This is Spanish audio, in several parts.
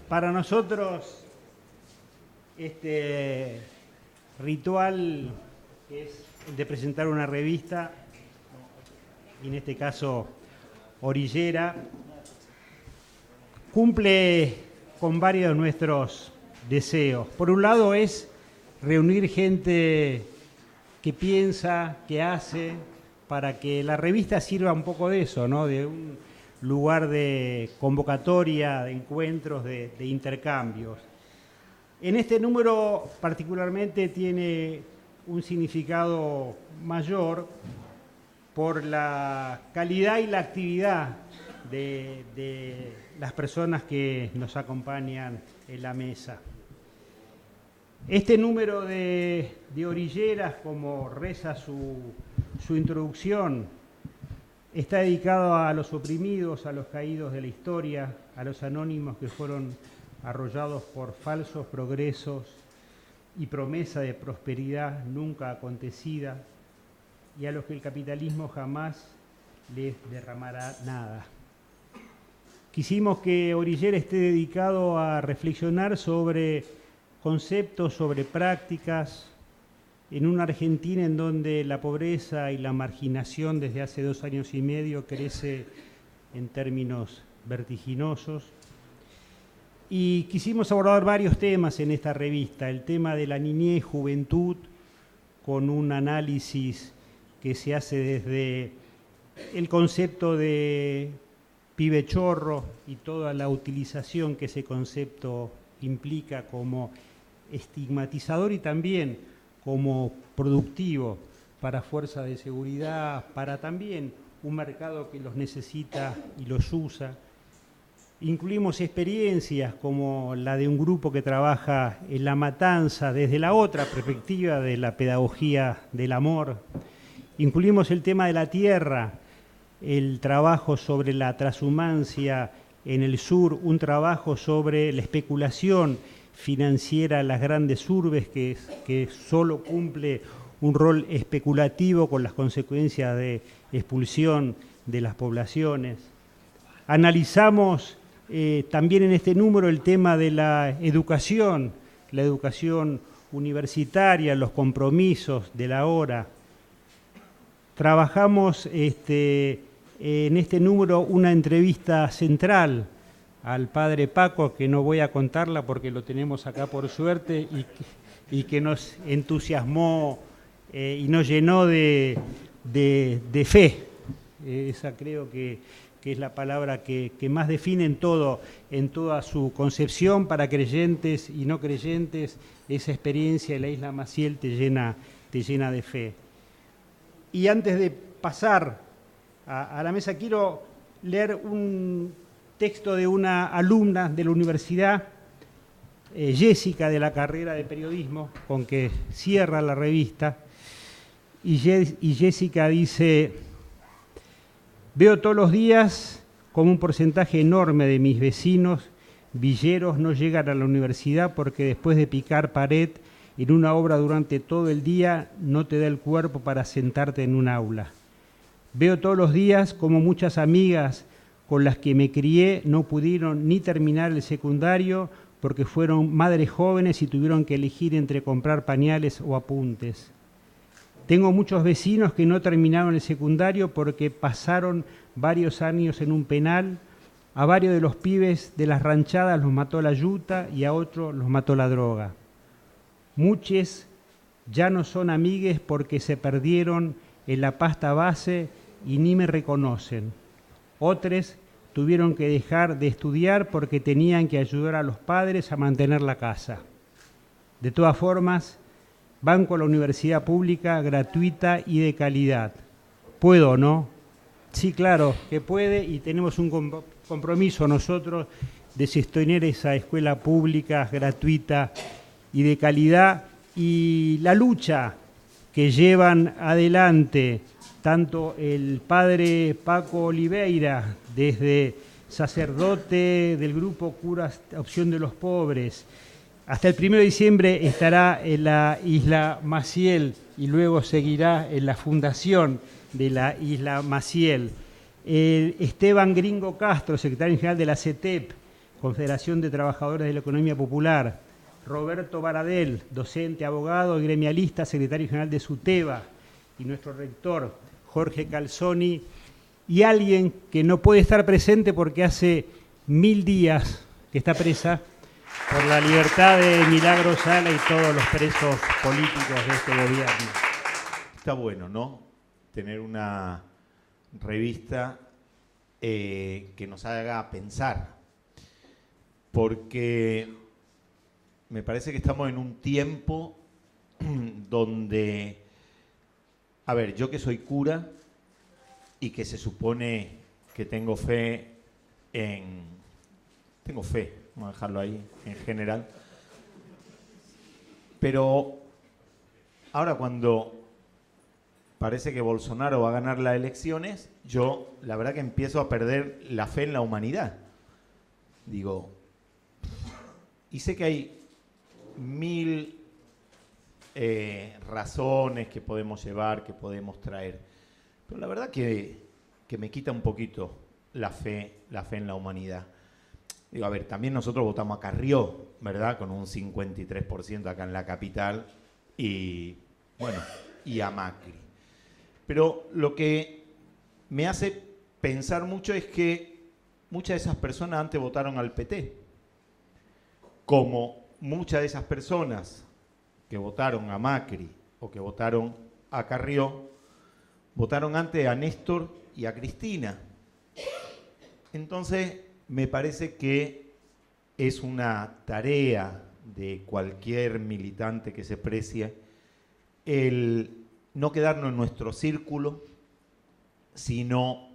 Para nosotros, este ritual que es el de presentar una revista, y en este caso Orillera, cumple con varios de nuestros deseos. Por un lado es reunir gente que piensa, que hace, para que la revista sirva un poco de eso, ¿no? De un lugar de convocatoria, de encuentros, de intercambios. En este número particularmente tiene un significado mayor por la calidad y la actividad de las personas que nos acompañan en la mesa. Este número de Orilleras, como reza su introducción, está dedicado a los oprimidos, a los caídos de la historia, a los anónimos que fueron arrollados por falsos progresos y promesa de prosperidad nunca acontecida, y a los que el capitalismo jamás les derramará nada. Quisimos que Orillera esté dedicado a reflexionar sobre conceptos, sobre prácticas, en una Argentina en donde la pobreza y la marginación desde hace 2 años y medio crece en términos vertiginosos. Y quisimos abordar varios temas en esta revista, el tema de la niñez, juventud, con un análisis que se hace desde el concepto de pibe chorro y toda la utilización que ese concepto implica como estigmatizador y también como productivo para fuerzas de seguridad, para también un mercado que los necesita y los usa. Incluimos experiencias como la de un grupo que trabaja en la matanza desde la otra perspectiva de la pedagogía del amor. Incluimos el tema de la tierra, el trabajo sobre la transhumancia en el sur, un trabajo sobre la especulación financiera en las grandes urbes que solo cumple un rol especulativo con las consecuencias de expulsión de las poblaciones. Analizamos también en este número el tema de la educación universitaria, los compromisos de la hora. Trabajamos en este número una entrevista central al padre Paco, que no voy a contarla porque lo tenemos acá por suerte, y que nos entusiasmó y nos llenó de fe. Esa creo que es la palabra que más define en toda su concepción para creyentes y no creyentes. Esa experiencia de la Isla Maciel te llena de fe. Y antes de pasar a la mesa, quiero leer un texto de una alumna de la universidad, Jessica, de la carrera de periodismo, con que cierra la revista. Y Jessica dice: veo todos los días como un porcentaje enorme de mis vecinos villeros no llegan a la universidad porque después de picar pared en una obra durante todo el día no te da el cuerpo para sentarte en un aula. Veo todos los días como muchas amigas con las que me crié no pudieron ni terminar el secundario porque fueron madres jóvenes y tuvieron que elegir entre comprar pañales o apuntes. Tengo muchos vecinos que no terminaron el secundario porque pasaron varios años en un penal. A varios de los pibes de las ranchadas los mató la yuta y a otros los mató la droga. Muchos ya no son amigues porque se perdieron en la pasta base y ni me reconocen. Otros tuvieron que dejar de estudiar porque tenían que ayudar a los padres a mantener la casa. De todas formas, banco la universidad pública, gratuita y de calidad. ¿Puedo o no? Sí, claro que puede, y tenemos un compromiso nosotros de sostener esa escuela pública, gratuita y de calidad, y la lucha que llevan adelante tanto el padre Paco Oliveira desde sacerdote del grupo Curas Opción de los Pobres. Hasta el 1 de diciembre estará en la Isla Maciel y luego seguirá en la fundación de la Isla Maciel. Esteban Gringo Castro, secretario general de la CETEP, Confederación de Trabajadores de la Economía Popular. Roberto Baradel, docente, abogado y gremialista, secretario general de SUTEBA. Y nuestro rector, Jorge Calzoni. Y alguien que no puede estar presente porque hace 1000 días que está presa por la libertad de Milagro Sala y todos los presos políticos de este gobierno. Está bueno, ¿no? Tener una revista que nos haga pensar, porque me parece que estamos en un tiempo donde, a ver, yo que soy cura y que se supone que tengo fe, vamos a dejarlo ahí en general, pero ahora cuando parece que Bolsonaro va a ganar las elecciones, yo la verdad que empiezo a perder la fe en la humanidad. Digo, y sé que hay 1000 razones que podemos llevar, que podemos traer, pero la verdad que me quita un poquito la fe en la humanidad. Digo, a ver, también nosotros votamos a Carrió, ¿verdad? Con un 53% acá en la capital y, bueno, y a Macri. Pero lo que me hace pensar mucho es que muchas de esas personas antes votaron al PT, como muchas de esas personas que votaron a Macri o que votaron a Carrió, votaron antes a Néstor y a Cristina. Entonces, me parece que es una tarea de cualquier militante que se precie el no quedarnos en nuestro círculo, sino,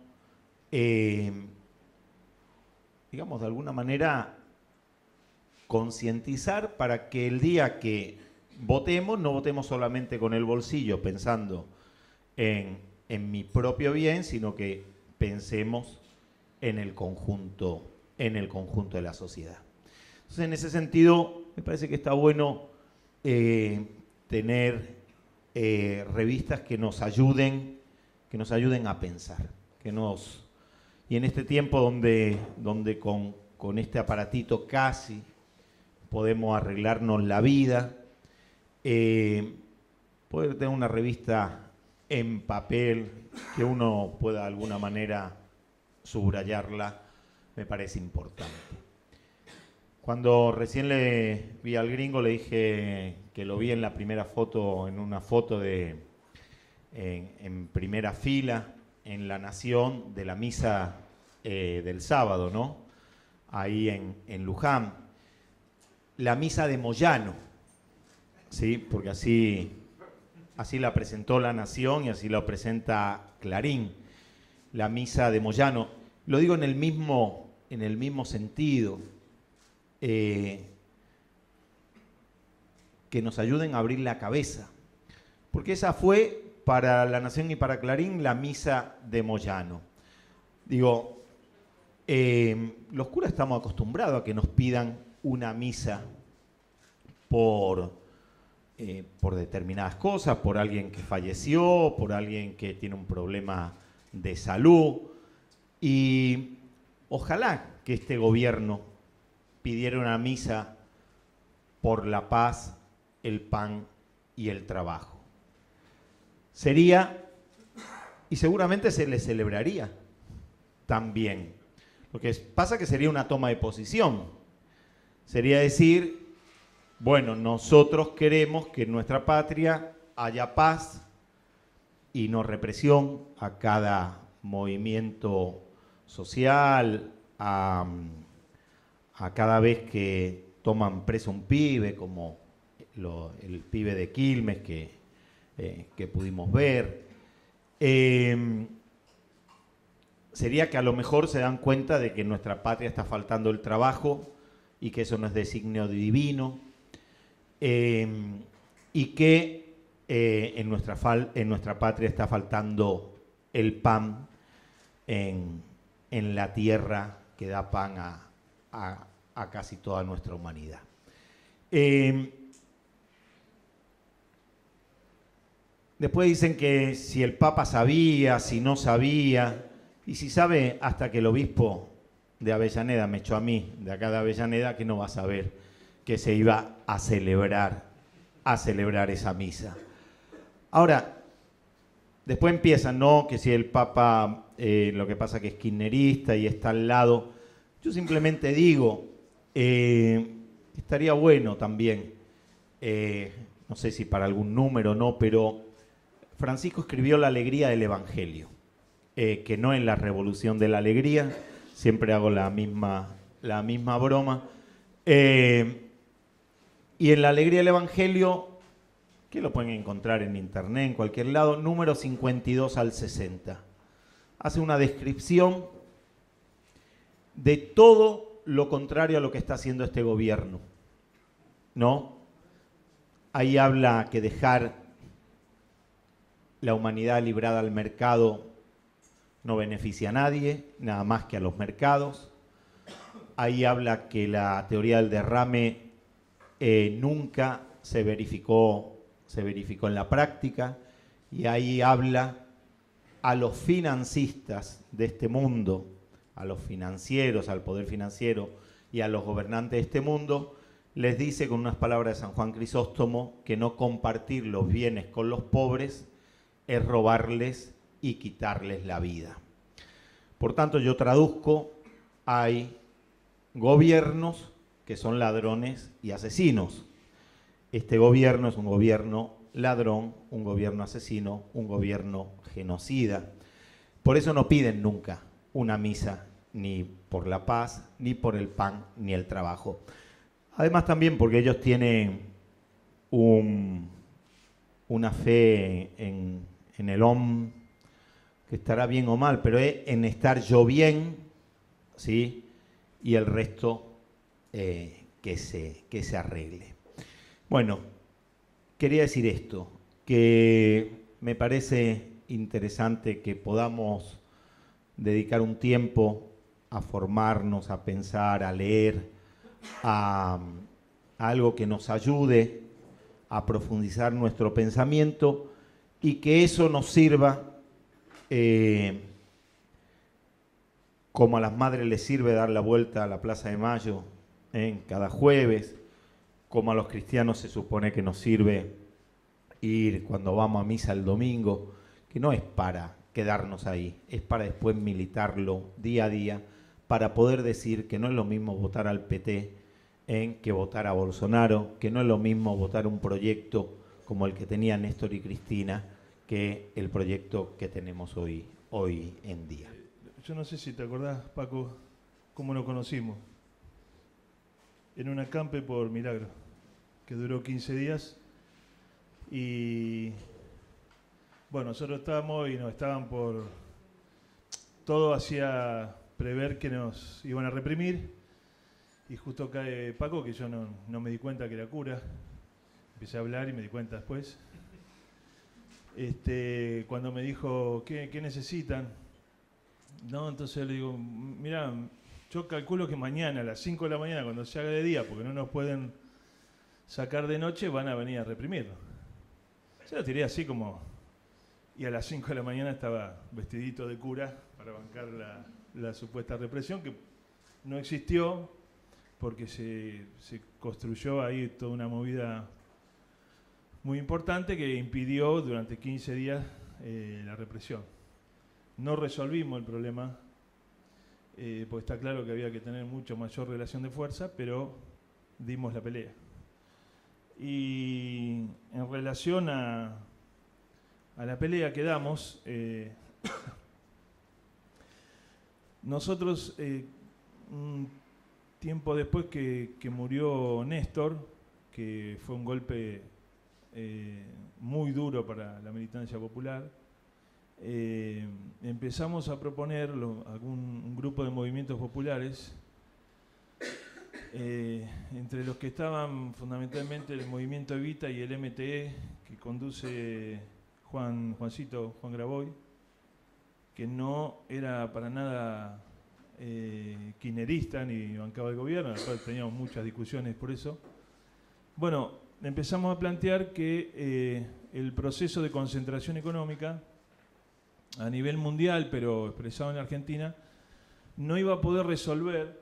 digamos, de alguna manera concientizar para que el día que votemos, no votemos solamente con el bolsillo pensando en mi propio bien, sino que pensemos en el conjunto de la sociedad. Entonces, en ese sentido, me parece que está bueno tener revistas que nos ayuden a pensar, y en este tiempo donde con este aparatito casi podemos arreglarnos la vida, poder tener una revista en papel que uno pueda de alguna manera subrayarla, me parece importante. Cuando recién le vi al gringo, le dije que lo vi en la primera foto, en una foto en primera fila, en La Nación, de la misa del sábado, ¿no? Ahí en Luján. La misa de Moyano, ¿sí? Porque así la presentó La Nación y así la presenta Clarín. La misa de Moyano. Lo digo en el mismo sentido. Que nos ayuden a abrir la cabeza. Porque esa fue, para La Nación y para Clarín, la misa de Moyano. Digo, los curas estamos acostumbrados a que nos pidan una misa por determinadas cosas, por alguien que falleció, por alguien que tiene un problema de salud. Y ojalá que este gobierno pidiera una misa por la paz, el pan y el trabajo. Sería, y seguramente se le celebraría también. Lo que pasa que sería una toma de posición. Sería decir, bueno, nosotros queremos que en nuestra patria haya paz y no represión a cada movimiento social, a cada vez que toman preso un pibe, como el pibe de Quilmes que pudimos ver. Sería que a lo mejor se dan cuenta de que en nuestra patria está faltando el trabajo y que eso no es designio divino, y que en nuestra patria está faltando el pan en la tierra que da pan a casi toda nuestra humanidad. Después dicen que si el Papa sabía, si no sabía, y si sabe hasta que el obispo de Avellaneda me echó a mí, de acá de Avellaneda, que no va a saber que se iba a celebrar esa misa. Ahora, después empiezan, ¿no? Que si el Papa, lo que pasa que es kirchnerista y está al lado. Yo simplemente digo, estaría bueno también, no sé si para algún número o no, pero Francisco escribió La alegría del Evangelio, que no es la revolución de la alegría, siempre hago la misma broma. Y en La alegría del Evangelio, que lo pueden encontrar en internet, en cualquier lado, número 52 al 60. Hace una descripción de todo lo contrario a lo que está haciendo este gobierno, ¿no? Ahí habla que dejar la humanidad librada al mercado no beneficia a nadie, nada más que a los mercados. Ahí habla que la teoría del derrame nunca se verificó en la práctica, y ahí habla a los financistas de este mundo, a los financieros, al poder financiero y a los gobernantes de este mundo, les dice con unas palabras de San Juan Crisóstomo que no compartir los bienes con los pobres es robarles y quitarles la vida. Por tanto, yo traduzco, hay gobiernos que son ladrones y asesinos. Este gobierno es un gobierno ladrón, un gobierno asesino, un gobierno genocida. Por eso no piden nunca una misa, ni por la paz, ni por el pan, ni el trabajo. Además también porque ellos tienen una fe en el hombre, que estará bien o mal, pero es en estar yo bien, ¿sí? Y el resto que se arregle. Bueno, quería decir esto, que me parece interesante que podamos dedicar un tiempo a formarnos, a pensar, a leer, a algo que nos ayude a profundizar nuestro pensamiento y que eso nos sirva, como a las madres les sirve dar la vuelta a la Plaza de Mayo cada jueves, como a los cristianos se supone que nos sirve ir cuando vamos a misa el domingo, que no es para quedarnos ahí, es para después militarlo día a día, para poder decir que no es lo mismo votar al PT que votar a Bolsonaro, que no es lo mismo votar un proyecto como el que tenían Néstor y Cristina, que el proyecto que tenemos hoy en día. Yo no sé si te acordás, Paco, cómo nos conocimos. En un acampe por Milagro, que duró 15 días. Y bueno, nosotros estábamos y nos estaban por... Todo hacía prever que nos iban a reprimir. Y justo cae Paco, que yo no me di cuenta que era cura. Empecé a hablar y me di cuenta después. Cuando me dijo, ¿qué necesitan? No, entonces le digo, mira, yo calculo que mañana a las 5 de la mañana, cuando se haga de día, porque no nos pueden sacar de noche, van a venir a reprimirnos. Se lo tiré así como... Y a las 5 de la mañana estaba vestidito de cura para bancar la supuesta represión, que no existió, porque se construyó ahí toda una movida muy importante que impidió durante 15 días la represión. No resolvimos el problema, porque está claro que había que tener mucho mayor relación de fuerza, pero dimos la pelea. Y en relación a la pelea que damos, nosotros, un tiempo después que murió Néstor, que fue un golpe muy duro para la militancia popular, empezamos a proponer un grupo de movimientos populares, entre los que estaban fundamentalmente el Movimiento Evita y el MTE, que conduce Juan Graboy, que no era para nada kirchnerista ni bancaba el gobierno, después teníamos muchas discusiones por eso. Bueno, empezamos a plantear que el proceso de concentración económica a nivel mundial, pero expresado en Argentina, no iba a poder resolver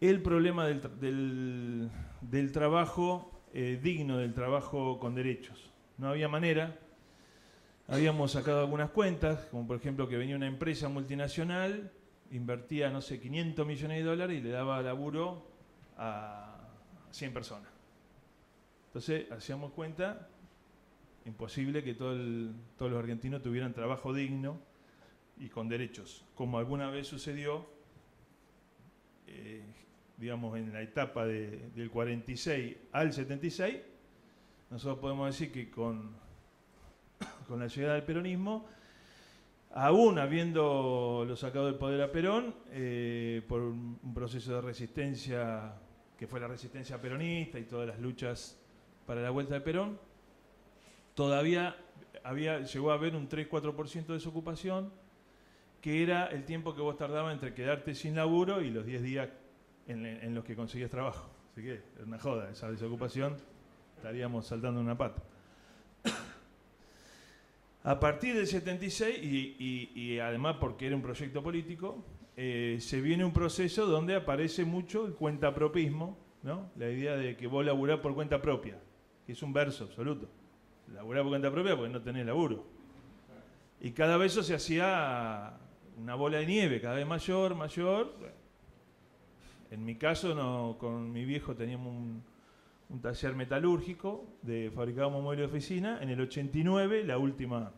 el problema del trabajo digno, del trabajo con derechos. No había manera. Habíamos sacado algunas cuentas, como por ejemplo que venía una empresa multinacional, invertía, no sé, 500 millones de dólares y le daba laburo a 100 personas. Entonces, hacíamos cuenta, imposible que todos los argentinos tuvieran trabajo digno y con derechos, como alguna vez sucedió, digamos, en la etapa del 46 al 76. Nosotros podemos decir que con la llegada del peronismo, aún habiéndolo sacado del poder a Perón, por un proceso de resistencia, que fue la resistencia peronista y todas las luchas para la vuelta de Perón, todavía llegó a haber un 3-4% de desocupación, que era el tiempo que vos tardabas entre quedarte sin laburo y los 10 días en los que conseguías trabajo. Así que era una joda esa desocupación, estaríamos saltando una pata. A partir del 76, y además porque era un proyecto político, se viene un proceso donde aparece mucho el cuentapropismo, ¿no? La idea de que vos laburás por cuenta propia, que es un verso absoluto. Laburás por cuenta propia porque no tenés laburo. Y cada vez eso se hacía una bola de nieve, cada vez mayor. En mi caso, con mi viejo teníamos un taller metalúrgico, fabricábamos muebles de oficina. En el 89, la última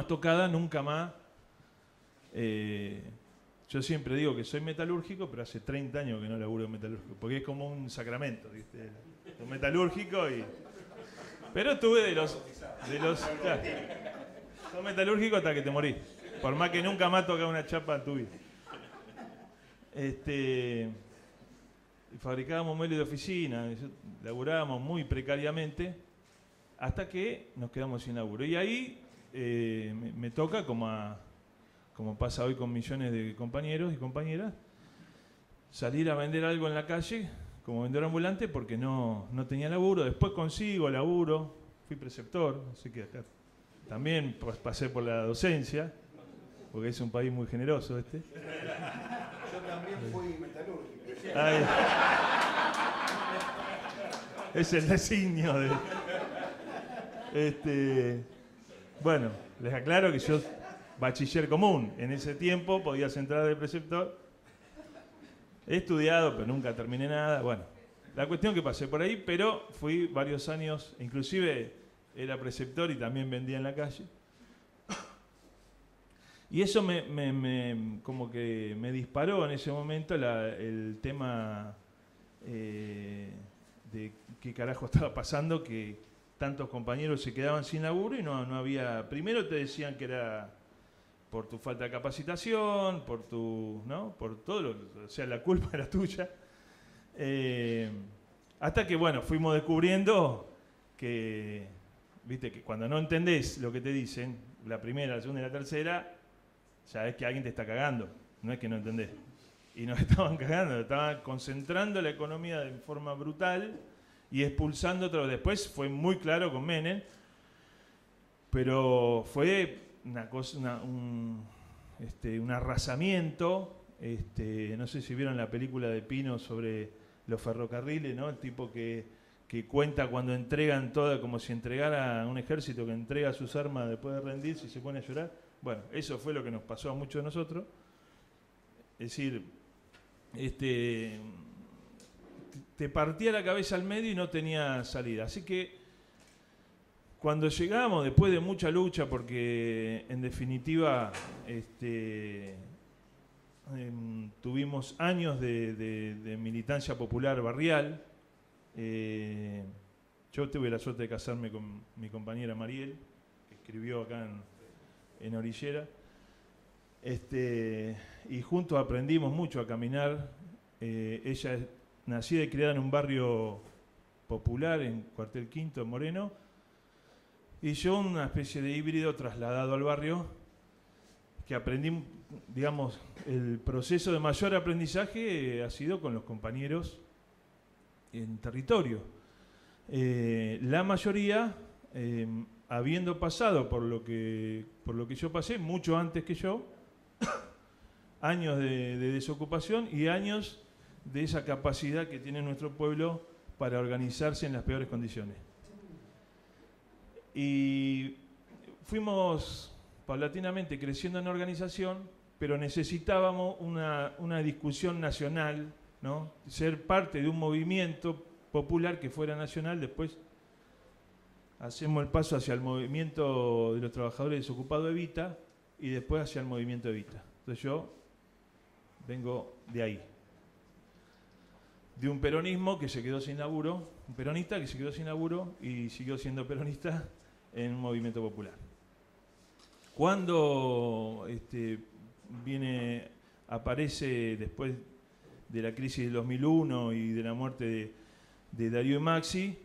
estocada, nunca más. Yo siempre digo que soy metalúrgico, pero hace 30 años que no laburo en metalúrgico, porque es como un sacramento, ¿viste? Lo metalúrgico pero estuve de los claro, sos metalúrgico hasta que te morís, por más que nunca más toca una chapa en tu vida. Fabricábamos muebles de oficina, laburábamos muy precariamente, hasta que nos quedamos sin laburo. Y ahí me toca, como pasa hoy con millones de compañeros y compañeras, salir a vender algo en la calle como vendedor ambulante porque no tenía laburo. Después consigo laburo, fui preceptor, así que acá también pasé por la docencia, porque es un país muy generoso este. Yo también fui metalúrgico. Es el designio Bueno, les aclaro que yo, bachiller común, en ese tiempo podías entrar de preceptor. He estudiado, pero nunca terminé nada. Bueno, la cuestión que pasé por ahí, pero fui varios años, inclusive era preceptor y también vendía en la calle. Y eso como que me disparó en ese momento el tema de qué carajo estaba pasando, que tantos compañeros se quedaban sin laburo y no había... Primero te decían que era por tu falta de capacitación, por todo, o sea, la culpa era tuya. Hasta que, bueno, fuimos descubriendo que, viste, que cuando no entendés lo que te dicen, la primera, la segunda y la tercera, ya es que alguien te está cagando, no es que no entendés. Y nos estaban cagando, estaban concentrando la economía de forma brutal y expulsando otros. Después fue muy claro con Menem, pero fue una cosa, un arrasamiento. No sé si vieron la película de Pino sobre los ferrocarriles, ¿no? El tipo que cuenta cuando entregan todo, como si entregara a un ejército que entrega sus armas después de rendirse y se pone a llorar. Bueno, eso fue lo que nos pasó a muchos de nosotros. Es decir, te partía la cabeza al medio y no tenía salida. Así que cuando llegamos, después de mucha lucha, porque en definitiva tuvimos años de militancia popular barrial. Yo tuve la suerte de casarme con mi compañera Mariel, que escribió acá en Orillera. Y juntos aprendimos mucho a caminar. Ella es nacida y criada en un barrio popular, en Cuartel Quinto, en Moreno, y yo una especie de híbrido trasladado al barrio, que aprendí digamos, el proceso de mayor aprendizaje ha sido con los compañeros en territorio. La mayoría, habiendo pasado por lo que yo pasé, mucho antes que yo, años de desocupación y años de esa capacidad que tiene nuestro pueblo para organizarse en las peores condiciones. Y fuimos paulatinamente creciendo en organización, pero necesitábamos una discusión nacional, ¿no? Ser parte de un movimiento popular que fuera nacional. Después hacemos el paso hacia el movimiento de los trabajadores desocupados Evita y después hacia el movimiento Evita. Entonces yo vengo de ahí, de un peronismo que se quedó sin laburo, un peronista que se quedó sin laburo y siguió siendo peronista en un movimiento popular. Cuando aparece después de la crisis del 2001 y de la muerte de Darío y Maxi,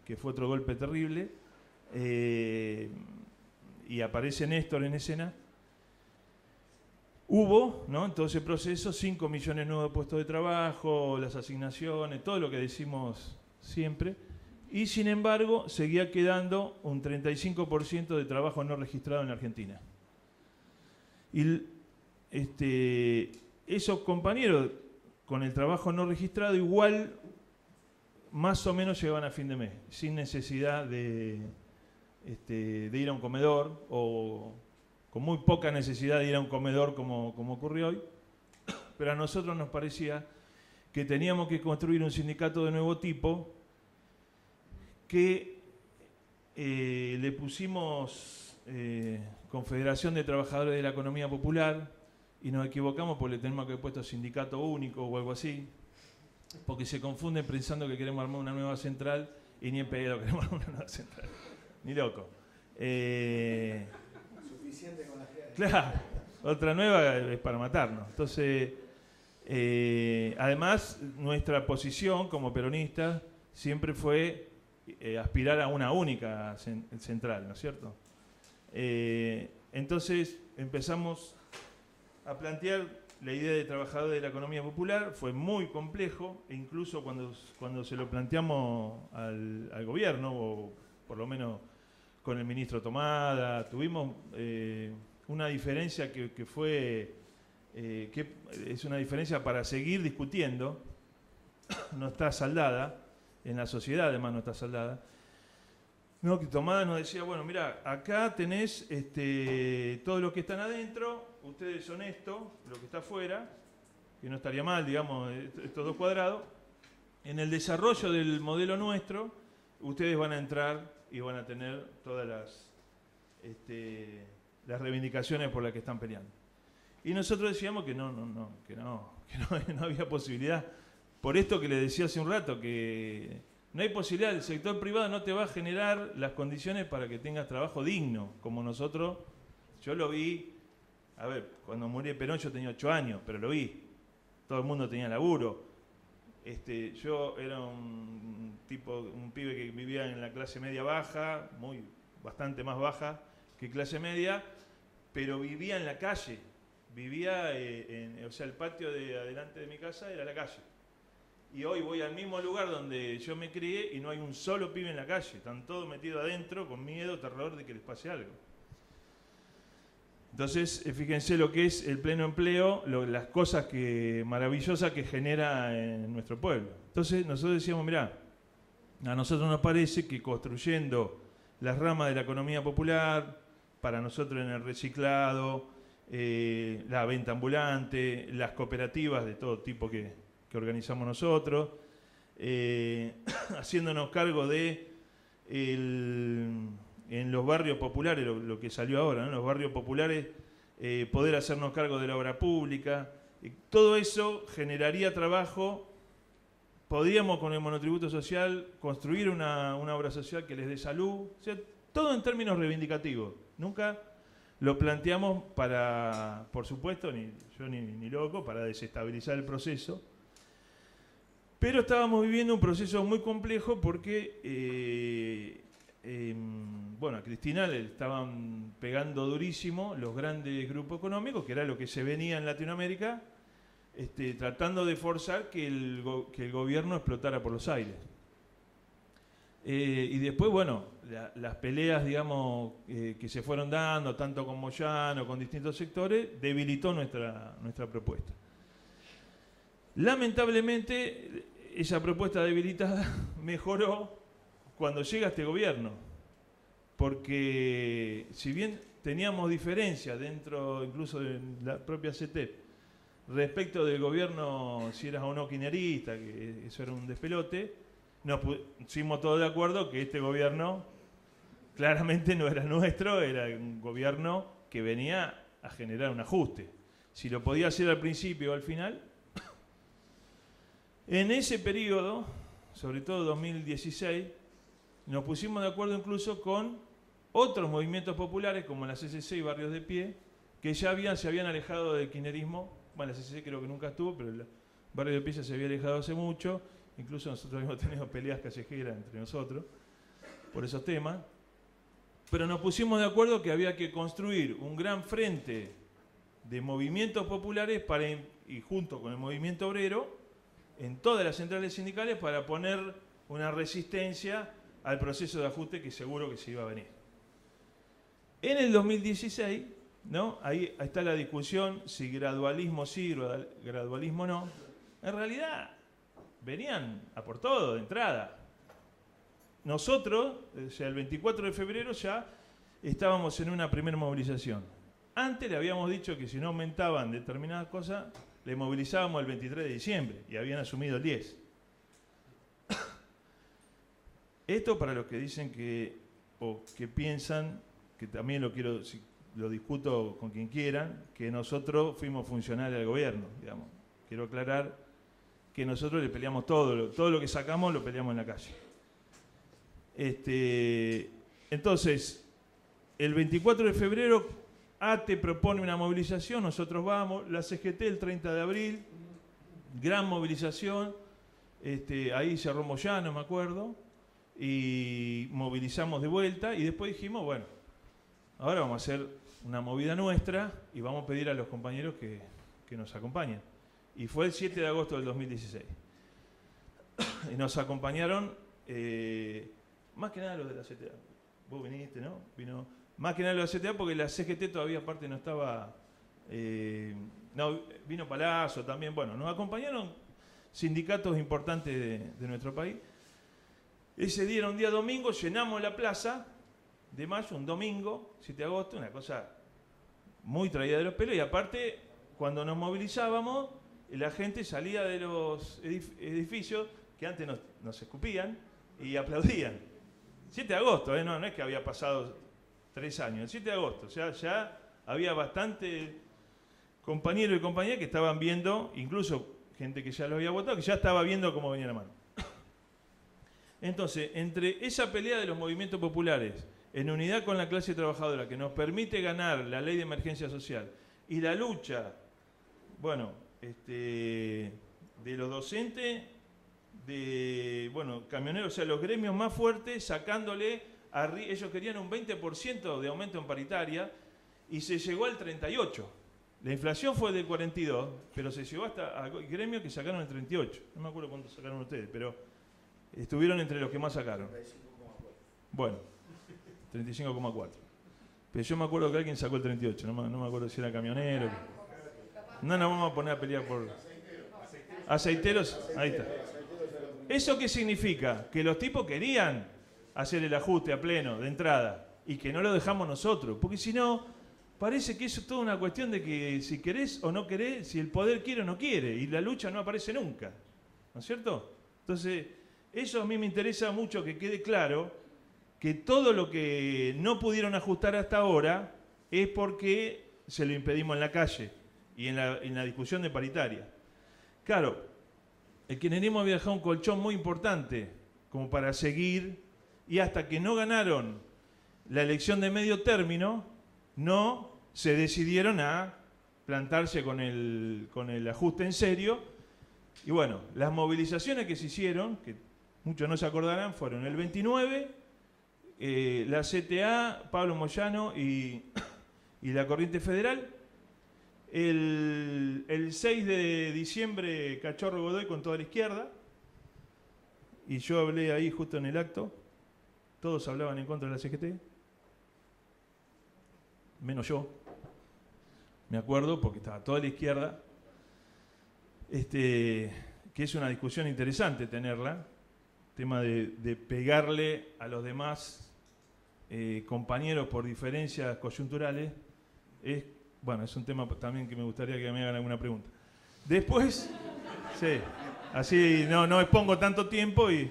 que fue otro golpe terrible, y aparece Néstor en escena, hubo, ¿no?, en todo ese proceso 5 millones nuevos de puestos de trabajo, las asignaciones, todo lo que decimos siempre, y sin embargo seguía quedando un 35% de trabajo no registrado en la Argentina. Y esos compañeros con el trabajo no registrado igual más o menos llegaban a fin de mes, sin necesidad de ir a un comedor, o con muy poca necesidad de ir a un comedor como ocurrió hoy, pero a nosotros nos parecía que teníamos que construir un sindicato de nuevo tipo, que le pusimos Confederación de Trabajadores de la Economía Popular, y nos equivocamos porque le tenemos que haber puesto sindicato único o algo así, porque se confunden pensando que queremos armar una nueva central, y ni en pedo queremos armar una nueva central, ni loco. Suficiente con la que hay. Claro, otra nueva es para matarnos. Entonces, además, nuestra posición como peronistas siempre fue aspirar a una única central, ¿no es cierto? Entonces empezamos a plantear la idea de trabajadores de la economía popular. Fue muy complejo, e incluso cuando se lo planteamos al gobierno, o por lo menos con el ministro Tomada, tuvimos una diferencia que es una diferencia para seguir discutiendo, no está saldada, en la sociedad además no está saldada. No, que Tomada nos decía, bueno, mira, acá tenés todos los que están adentro, ustedes son esto, lo que está afuera, que no estaría mal, digamos, estos dos cuadrados. En el desarrollo del modelo nuestro, ustedes van a entrar y van a tener todas las reivindicaciones por las que están peleando. Y nosotros decíamos que no había posibilidad. Por esto que les decía hace un rato, que no hay posibilidad, el sector privado no te va a generar las condiciones para que tengas trabajo digno, como nosotros. Yo lo vi, a ver, cuando murió Perón yo tenía 8 años, pero lo vi. Todo el mundo tenía laburo. Yo era un pibe que vivía en la clase media baja, bastante más baja que clase media, pero vivía en la calle. Vivía, o sea, el patio de adelante de mi casa era la calle. Y hoy voy al mismo lugar donde yo me crié y no hay un solo pibe en la calle. Están todos metidos adentro con miedo, terror de que les pase algo. Entonces, fíjense lo que es el pleno empleo, las cosas maravillosas que genera en nuestro pueblo. Entonces, nosotros decíamos, mirá, a nosotros nos parece que construyendo las ramas de la economía popular, para nosotros en el reciclado, la venta ambulante, las cooperativas de todo tipo que organizamos nosotros, haciéndonos cargo de en los barrios populares, lo que salió ahora, ¿no? En los barrios populares, poder hacernos cargo de la obra pública. Todo eso generaría trabajo. Podríamos con el monotributo social construir una obra social que les dé salud, o sea, todo en términos reivindicativos. Nunca lo planteamos para, por supuesto, yo ni loco, para desestabilizar el proceso. Pero estábamos viviendo un proceso muy complejo porque bueno, a Cristina le estaban pegando durísimo los grandes grupos económicos, que era lo que se venía en Latinoamérica, tratando de forzar que el gobierno explotara por los aires. Y después, bueno, las peleas, digamos, que se fueron dando, tanto con Moyano, con distintos sectores, debilitó nuestra propuesta. Lamentablemente, esa propuesta debilitada mejoró cuando llega este gobierno, porque si bien teníamos diferencias dentro incluso de la propia CETEP respecto del gobierno, si eras o no kirchnerista, que eso era un despelote, nos pusimos todos de acuerdo que este gobierno claramente no era nuestro, era un gobierno que venía a generar un ajuste. Si lo podía hacer al principio o al final. En ese periodo, sobre todo 2016, nos pusimos de acuerdo incluso con otros movimientos populares como la CCC y Barrios de Pie, que ya se habían alejado del kirchnerismo. Bueno, la CCC creo que nunca estuvo, pero el Barrio de Pie ya se había alejado hace mucho. Incluso nosotros hemos tenido peleas callejeras entre nosotros por esos temas. Pero nos pusimos de acuerdo que había que construir un gran frente de movimientos populares y junto con el movimiento obrero en todas las centrales sindicales para poner una resistencia al proceso de ajuste que seguro que se iba a venir. En el 2016, ¿no? Ahí está la discusión si gradualismo sí, gradualismo no. En realidad venían a por todo de entrada. Nosotros, o sea, el 24 de febrero ya estábamos en una primera movilización. Antes le habíamos dicho que si no aumentaban determinadas cosas, le movilizábamos el 23 de diciembre y habían asumido el 10. Esto para los que dicen o que piensan, que también lo discuto con quien quieran, que nosotros fuimos funcionarios del gobierno, digamos. Quiero aclarar que nosotros le peleamos todo lo que sacamos lo peleamos en la calle. Entonces, el 24 de febrero, ATE propone una movilización, nosotros vamos, la CGT el 30 de abril, gran movilización, ahí cerró Moyano, me acuerdo, y movilizamos de vuelta, y después dijimos, bueno, ahora vamos a hacer una movida nuestra y vamos a pedir a los compañeros que nos acompañen. Y fue el 7 de agosto del 2016. Y nos acompañaron, más que nada los de la CTA. Vos viniste, ¿no? Más que nada los de la CTA porque la CGT todavía aparte no estaba... no, vino Palazzo también. Bueno, nos acompañaron sindicatos importantes de nuestro país. Ese día era un día domingo, llenamos la plaza de Mayo, un domingo, 7 de agosto, una cosa muy traída de los pelos. Y aparte, cuando nos movilizábamos, la gente salía de los edificios que antes nos escupían y aplaudían. 7 de agosto, no es que había pasado 3 años, el 7 de agosto, o sea, ya había bastante compañeros y compañeras que estaban viendo, incluso gente que ya lo había votado, que ya estaba viendo cómo venía la mano. Entonces, entre esa pelea de los movimientos populares, en unidad con la clase trabajadora, que nos permite ganar la ley de emergencia social, y la lucha, bueno, de los docentes, camioneros, o sea, los gremios más fuertes, sacándole, ellos querían un 20% de aumento en paritaria, y se llegó al 38%. La inflación fue del 42%, pero se llegó hasta gremios que sacaron el 38%. No me acuerdo cuánto sacaron ustedes, pero estuvieron entre los que más sacaron. Bueno, 35,4. Pero yo me acuerdo que alguien sacó el 38, no me acuerdo si era camionero. No nos vamos a poner a pelear por... Aceiteros, ahí está. ¿Eso qué significa? Que los tipos querían hacer el ajuste a pleno, de entrada, y que no lo dejamos nosotros. Porque si no, parece que eso es toda una cuestión de que si querés o no querés, si el poder quiere o no quiere, y la lucha no aparece nunca. ¿No es cierto? Entonces, eso a mí me interesa mucho que quede claro que todo lo que no pudieron ajustar hasta ahora es porque se lo impedimos en la calle y en la discusión de paritaria. Claro, el kirchnerismo había dejado un colchón muy importante como para seguir, y hasta que no ganaron la elección de medio término, no se decidieron a plantarse con el ajuste en serio. Y bueno, las movilizaciones que se hicieron, que muchos no se acordarán, fueron el 29, la CTA, Pablo Moyano y la Corriente Federal. El 6 de diciembre, Cachorro Godoy con toda la izquierda. Y yo hablé ahí justo en el acto. Todos hablaban en contra de la CGT. Menos yo. Me acuerdo porque estaba toda la izquierda. Que es una discusión interesante tenerla. Tema de pegarle a los demás compañeros por diferencias coyunturales. Bueno, es un tema también que me gustaría que me hagan alguna pregunta. Después, sí, así no expongo tanto tiempo y...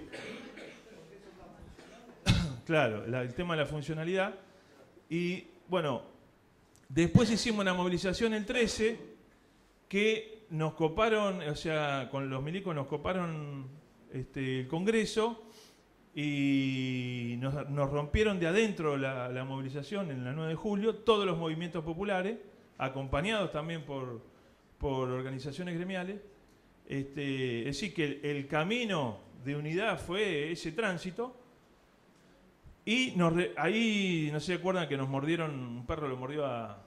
Claro, el tema de la funcionalidad. Y bueno, después hicimos una movilización el 13 que nos coparon, o sea, con los milicos nos coparon el Congreso y nos rompieron de adentro la movilización en la 9 de julio, todos los movimientos populares, acompañados también por organizaciones gremiales. Es decir, que el camino de unidad fue ese tránsito. Y ahí, no se acuerdan que nos mordieron, un perro lo mordió a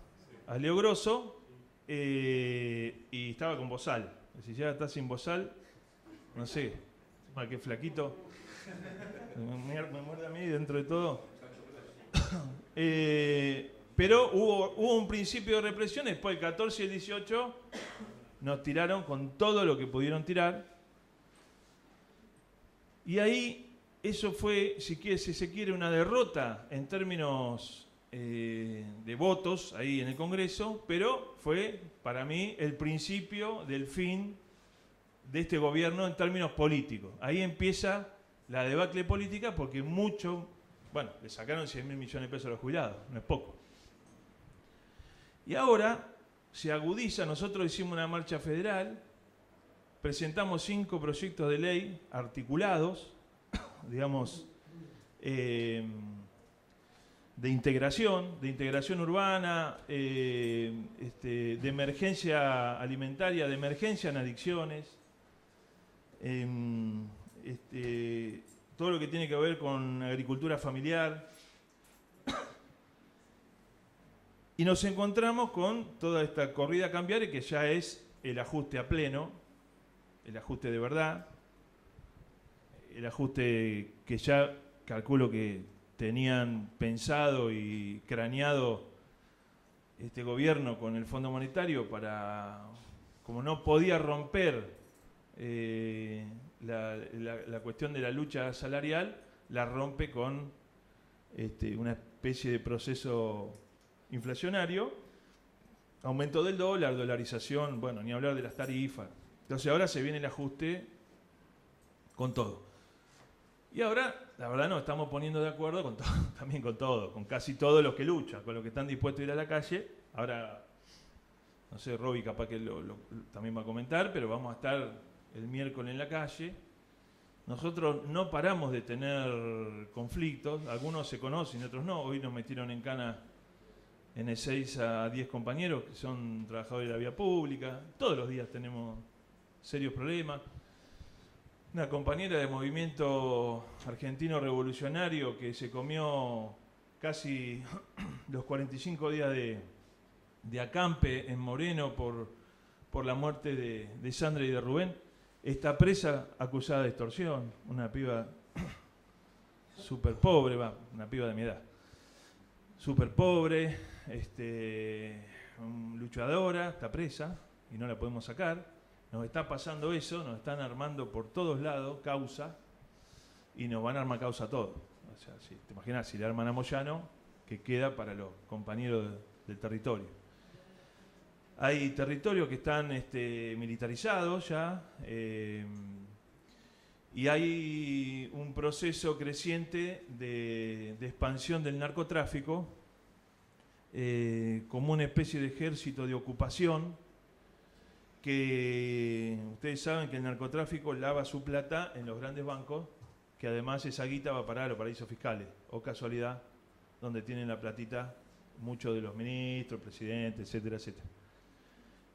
Leo Grosso y estaba con bozal. Si ya está sin bozal, no sé, qué flaquito. Me muerde a mí dentro de todo. Pero hubo un principio de represión. Después el 14 y el 18 nos tiraron con todo lo que pudieron tirar. Y ahí eso fue, si se quiere, una derrota en términos de votos ahí en el Congreso, pero fue para mí el principio del fin de este gobierno en términos políticos. Ahí empieza la debacle política porque le sacaron 100.000 millones de pesos a los jubilados, no es poco. Y ahora se agudiza, nosotros hicimos una marcha federal, presentamos 5 proyectos de ley articulados, digamos, de integración urbana, de emergencia alimentaria, de emergencia en adicciones, todo lo que tiene que ver con agricultura familiar. Y nos encontramos con toda esta corrida cambiaria que ya es el ajuste a pleno, el ajuste de verdad, el ajuste que ya calculo que tenían pensado y craneado este gobierno con el Fondo Monetario para, como no podía romper la cuestión de la lucha salarial, la rompe con una especie de proceso inflacionario, aumento del dólar, dolarización, bueno, ni hablar de las tarifas. Entonces ahora se viene el ajuste con todo. Y ahora, la verdad, nos estamos poniendo de acuerdo con todo, también con todo, con casi todos los que luchan, con los que están dispuestos a ir a la calle. Ahora, no sé, Roby capaz que también va a comentar, pero vamos a estar el miércoles en la calle. Nosotros no paramos de tener conflictos, algunos se conocen y otros no. Hoy nos metieron en cana en el 6 a 10 compañeros que son trabajadores de la vía pública. Todos los días tenemos serios problemas. Una compañera del movimiento argentino revolucionario que se comió casi los 45 días de acampe en Moreno por la muerte de Sandra y de Rubén, está presa acusada de extorsión. Una piba súper pobre, una piba de mi edad, súper pobre, luchadora, está presa y no la podemos sacar. Nos está pasando eso, nos están armando por todos lados causa y nos van a armar causa a todos. O sea, si te imaginas, si le arman a Moyano, ¿qué queda para los compañeros del territorio? Hay territorios que están militarizados ya y hay un proceso creciente de expansión del narcotráfico como una especie de ejército de ocupación, que ustedes saben que el narcotráfico lava su plata en los grandes bancos, que además esa guita va a parar a los paraísos fiscales, o casualidad, donde tienen la platita muchos de los ministros, presidentes, etcétera, etcétera.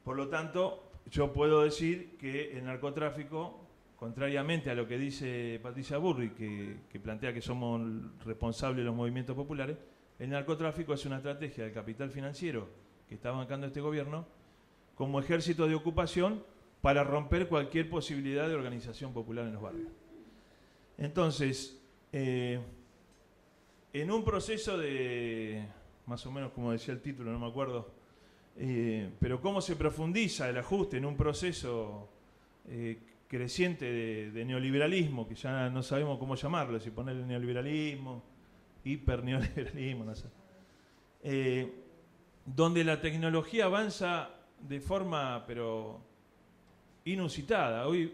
Por lo tanto, yo puedo decir que el narcotráfico contrariamente a lo que dice Patricia Burri, que plantea que somos responsables de los movimientos populares, el narcotráfico es una estrategia del capital financiero que está bancando este gobierno como ejército de ocupación para romper cualquier posibilidad de organización popular en los barrios. Entonces, en un proceso de, más o menos como decía el título, no me acuerdo, pero cómo se profundiza el ajuste en un proceso creciente de neoliberalismo, que ya no sabemos cómo llamarlo, si ponerle neoliberalismo, hiperneoliberalismo, no sé. Donde la tecnología avanza de forma, pero inusitada. Hoy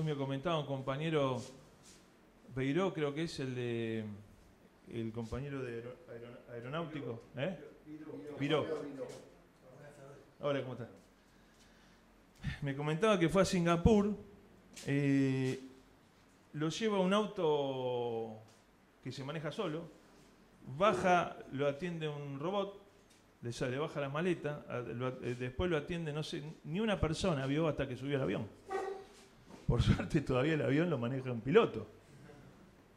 me comentaba un compañero, Beiró, creo que es el compañero de aeronáutico, Beiró. Hola, ¿cómo estás? Me comentaba que fue a Singapur, lo lleva un auto que se maneja solo, baja, lo atiende un robot, le baja la maleta, después lo atiende, no sé, ni una persona vio hasta que subió al avión. Por suerte todavía el avión lo maneja un piloto.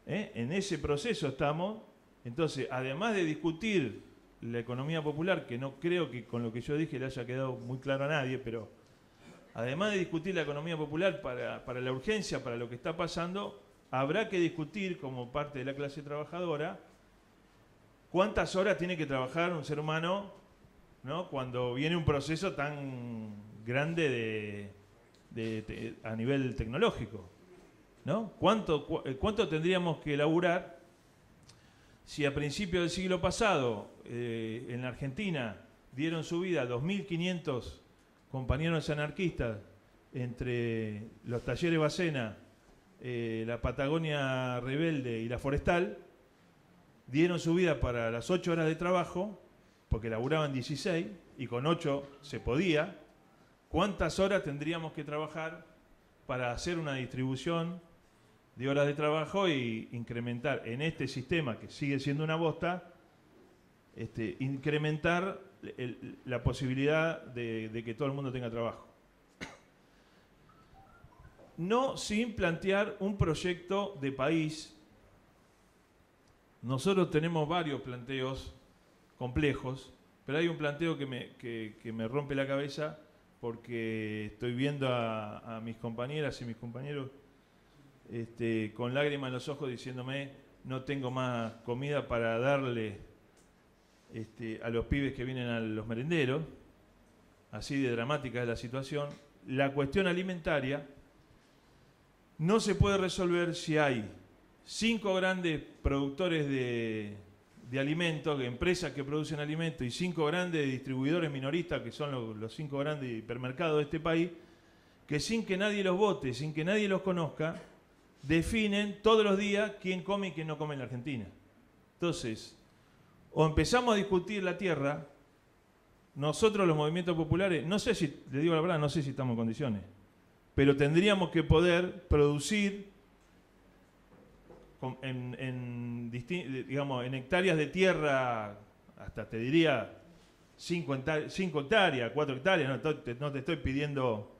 En ese proceso estamos. Entonces, además de discutir la economía popular, que no creo que con lo que yo dije le haya quedado muy claro a nadie, pero además de discutir la economía popular para la urgencia, para lo que está pasando, habrá que discutir como parte de la clase trabajadora cuántas horas tiene que trabajar un ser humano, ¿no?, cuando viene un proceso tan grande a nivel tecnológico, ¿no? ¿Cuánto tendríamos que laburar si a principios del siglo pasado en la Argentina dieron su vida 2.500 compañeros anarquistas entre los talleres Bacena, la Patagonia Rebelde y la Forestal, dieron su vida para las 8 horas de trabajo, porque laburaban 16 y con 8 se podía? ¿Cuántas horas tendríamos que trabajar para hacer una distribución de horas de trabajo y incrementar en este sistema, que sigue siendo una bosta, incrementar la posibilidad de que todo el mundo tenga trabajo? No sin plantear un proyecto de país. Nosotros tenemos varios planteos complejos, pero hay un planteo que me rompe la cabeza, porque estoy viendo a mis compañeras y mis compañeros con lágrimas en los ojos diciéndome: no tengo más comida para darle a los pibes que vienen a los merenderos. Así de dramática es la situación. La cuestión alimentaria no se puede resolver si hay 5 grandes productores de alimentos, empresas que producen alimentos, y 5 grandes distribuidores minoristas, que son los 5 grandes hipermercados de este país, que sin que nadie los vote, sin que nadie los conozca, definen todos los días quién come y quién no come en la Argentina. Entonces, o empezamos a discutir la tierra, nosotros los movimientos populares, no sé si, le digo la verdad, no sé si estamos en condiciones, pero tendríamos que poder producir en hectáreas de tierra, hasta te diría 5 hectáreas, 4 hectáreas, no te estoy pidiendo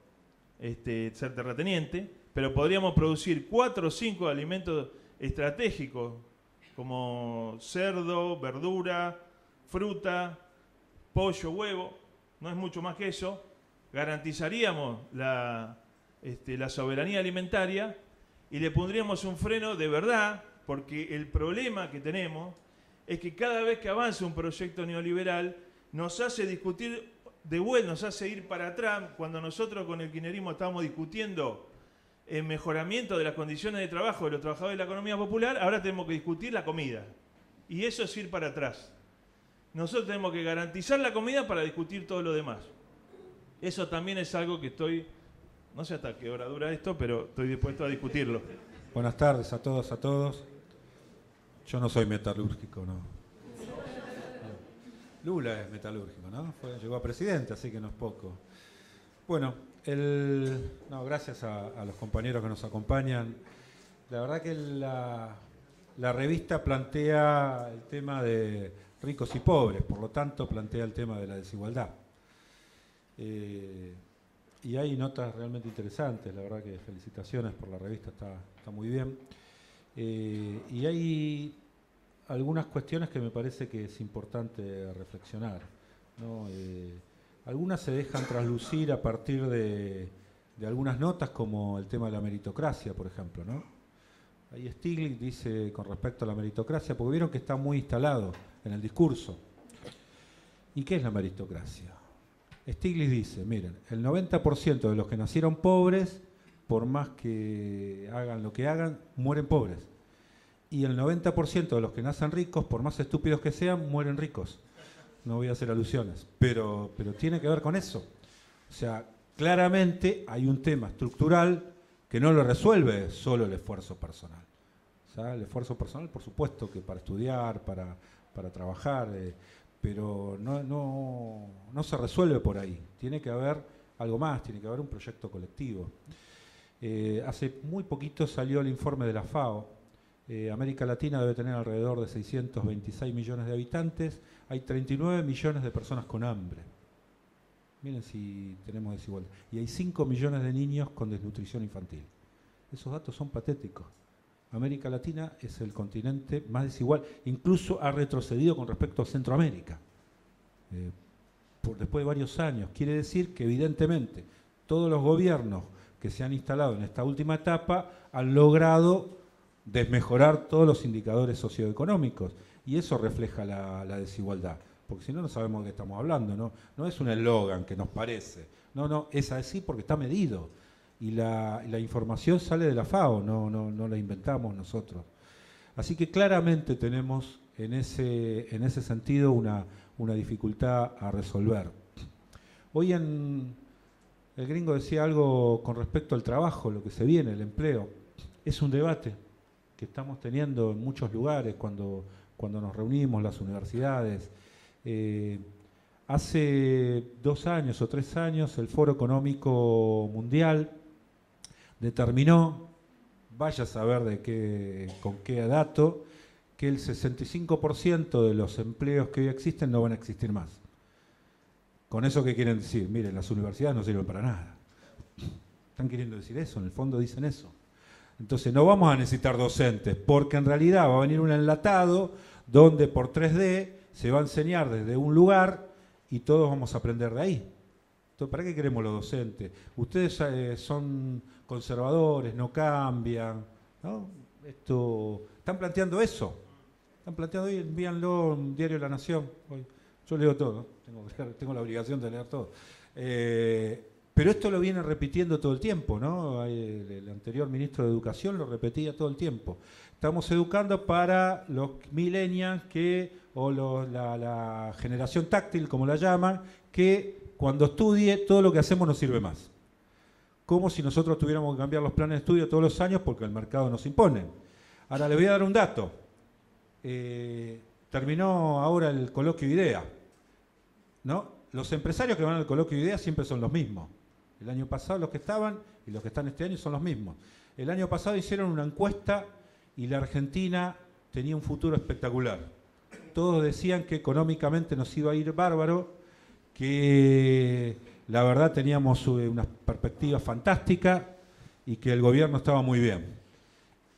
ser terrateniente, pero podríamos producir 4 o 5 alimentos estratégicos, como cerdo, verdura, fruta, pollo, huevo, no es mucho más que eso. Garantizaríamos la soberanía alimentaria y le pondríamos un freno de verdad, porque el problema que tenemos es que cada vez que avanza un proyecto neoliberal nos hace discutir de vuelta, nos hace ir para atrás. Cuando nosotros con el kirchnerismo estábamos discutiendo el mejoramiento de las condiciones de trabajo de los trabajadores de la economía popular, ahora tenemos que discutir la comida. Y eso es ir para atrás. Nosotros tenemos que garantizar la comida para discutir todo lo demás. Eso también es algo que estoy, no sé hasta qué hora dura esto, pero estoy dispuesto a discutirlo. Buenas tardes a todos, a todos. Yo no soy metalúrgico, ¿no? Lula es metalúrgico, ¿no? Llegó a presidente, así que no es poco. Bueno, gracias a los compañeros que nos acompañan. La verdad que la revista plantea el tema de ricos y pobres, por lo tanto plantea el tema de la desigualdad. y hay notas realmente interesantes, la verdad que felicitaciones por la revista, está muy bien. Y hay algunas cuestiones que me parece que es importante reflexionar, ¿no? Algunas se dejan traslucir a partir de algunas notas, como el tema de la meritocracia, por ejemplo, ¿no? Ahí Stiglitz dice con respecto a la meritocracia, porque vieron que está muy instalado en el discurso. ¿Y qué es la meritocracia? Stiglitz dice, miren, el 90% de los que nacieron pobres, por más que hagan lo que hagan, mueren pobres. Y el 90% de los que nacen ricos, por más estúpidos que sean, mueren ricos. No voy a hacer alusiones, pero tiene que ver con eso. O sea, claramente hay un tema estructural que no lo resuelve solo el esfuerzo personal. O sea, el esfuerzo personal, por supuesto, que para estudiar, para trabajar, pero no se resuelve por ahí. Tiene que haber algo más, tiene que haber un proyecto colectivo. Hace muy poquito salió el informe de la FAO. América Latina debe tener alrededor de 626 millones de habitantes. Hay 39 millones de personas con hambre. Miren si tenemos desigualdad. Y hay 5 millones de niños con desnutrición infantil. Esos datos son patéticos. América Latina es el continente más desigual. Incluso ha retrocedido con respecto a Centroamérica. Después de varios años. Quiere decir que evidentemente todos los gobiernos que se han instalado en esta última etapa han logrado desmejorar todos los indicadores socioeconómicos. Y eso refleja la desigualdad. Porque si no, no sabemos de qué estamos hablando. No es un eslogan que nos parece. No, es así porque está medido. Y la información sale de la FAO, no la inventamos nosotros. Así que claramente tenemos en ese sentido una dificultad a resolver. Hoy el gringo decía algo con respecto al trabajo, lo que se viene, el empleo. Es un debate que estamos teniendo en muchos lugares cuando nos reunimos, las universidades. Hace 2 años o 3 años el Foro Económico Mundial determinó, vaya a saber con qué dato, que el 65% de los empleos que hoy existen no van a existir más. ¿Con eso qué quieren decir? Miren, las universidades no sirven para nada. Están queriendo decir eso, en el fondo dicen eso. Entonces no vamos a necesitar docentes, porque en realidad va a venir un enlatado donde por 3D se va a enseñar desde un lugar y todos vamos a aprender de ahí. Entonces, ¿para qué queremos los docentes? Ustedes son conservadores, no cambian, ¿no? Están planteando eso. Están planteando, hoy envíanlo en Diario La Nación. Hoy. Yo leo todo, tengo la obligación de leer todo. Pero esto lo viene repitiendo todo el tiempo, ¿no? El anterior ministro de Educación lo repetía todo el tiempo. Estamos educando para los millennials o la generación táctil, como la llaman, que cuando estudie todo lo que hacemos nos sirve más. Como si nosotros tuviéramos que cambiar los planes de estudio todos los años porque el mercado nos impone. Ahora les voy a dar un dato. Terminó ahora el coloquio IDEA, ¿no? Los empresarios que van al coloquio IDEA siempre son los mismos. El año pasado los que estaban y los que están este año son los mismos. El año pasado hicieron una encuesta y la Argentina tenía un futuro espectacular. Todos decían que económicamente nos iba a ir bárbaro, que la verdad teníamos una perspectiva fantástica y que el gobierno estaba muy bien.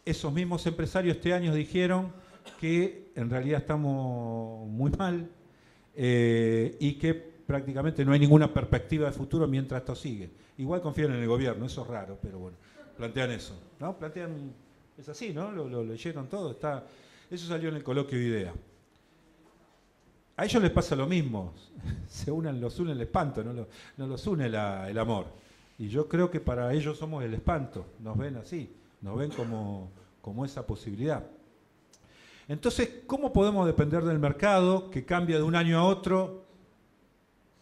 Esos mismos empresarios este año dijeron que en realidad estamos muy mal y que prácticamente no hay ninguna perspectiva de futuro mientras esto sigue. Igual confían en el gobierno, eso es raro, pero bueno, plantean eso, ¿no? Es así, ¿no? Lo leyeron todo, eso salió en el coloquio de IDEA. A ellos les pasa lo mismo, los une el espanto, no los une el amor. Y yo creo que para ellos somos el espanto, nos ven así, nos ven como esa posibilidad. Entonces, ¿cómo podemos depender del mercado que cambia de un año a otro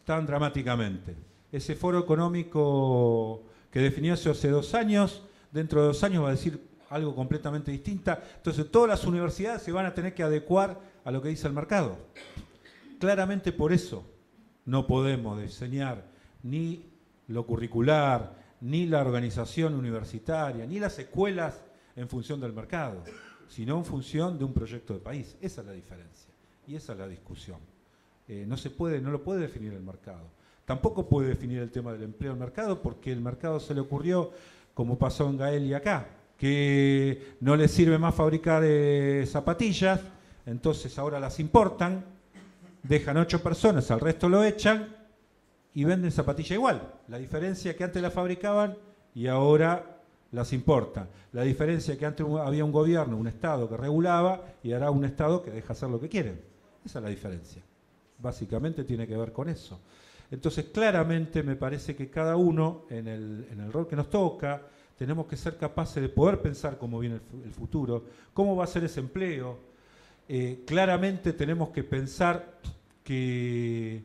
tan dramáticamente? Ese foro económico que definió hace 2 años, dentro de 2 años va a decir algo completamente distinto. Entonces, todas las universidades se van a tener que adecuar a lo que dice el mercado. Claramente por eso no podemos diseñar ni lo curricular, ni la organización universitaria, ni las escuelas en función del mercado, sino en función de un proyecto de país. Esa es la diferencia y esa es la discusión. No lo puede definir el mercado. tampoco puede definir el tema del empleo del mercado, porque el mercado se le ocurrió, como pasó en Gael y acá, que no les sirve más fabricar zapatillas, entonces ahora las importan, dejan 8 personas, al resto lo echan y venden zapatillas igual. La diferencia es que antes las fabricaban y ahora las importan. La diferencia es que antes había un gobierno, un Estado que regulaba y ahora un Estado que deja hacer lo que quieren. Esa es la diferencia. Básicamente tiene que ver con eso. Entonces, claramente me parece que cada uno, en el rol que nos toca, tenemos que ser capaces de poder pensar cómo viene el futuro, cómo va a ser ese empleo. Claramente tenemos que pensar que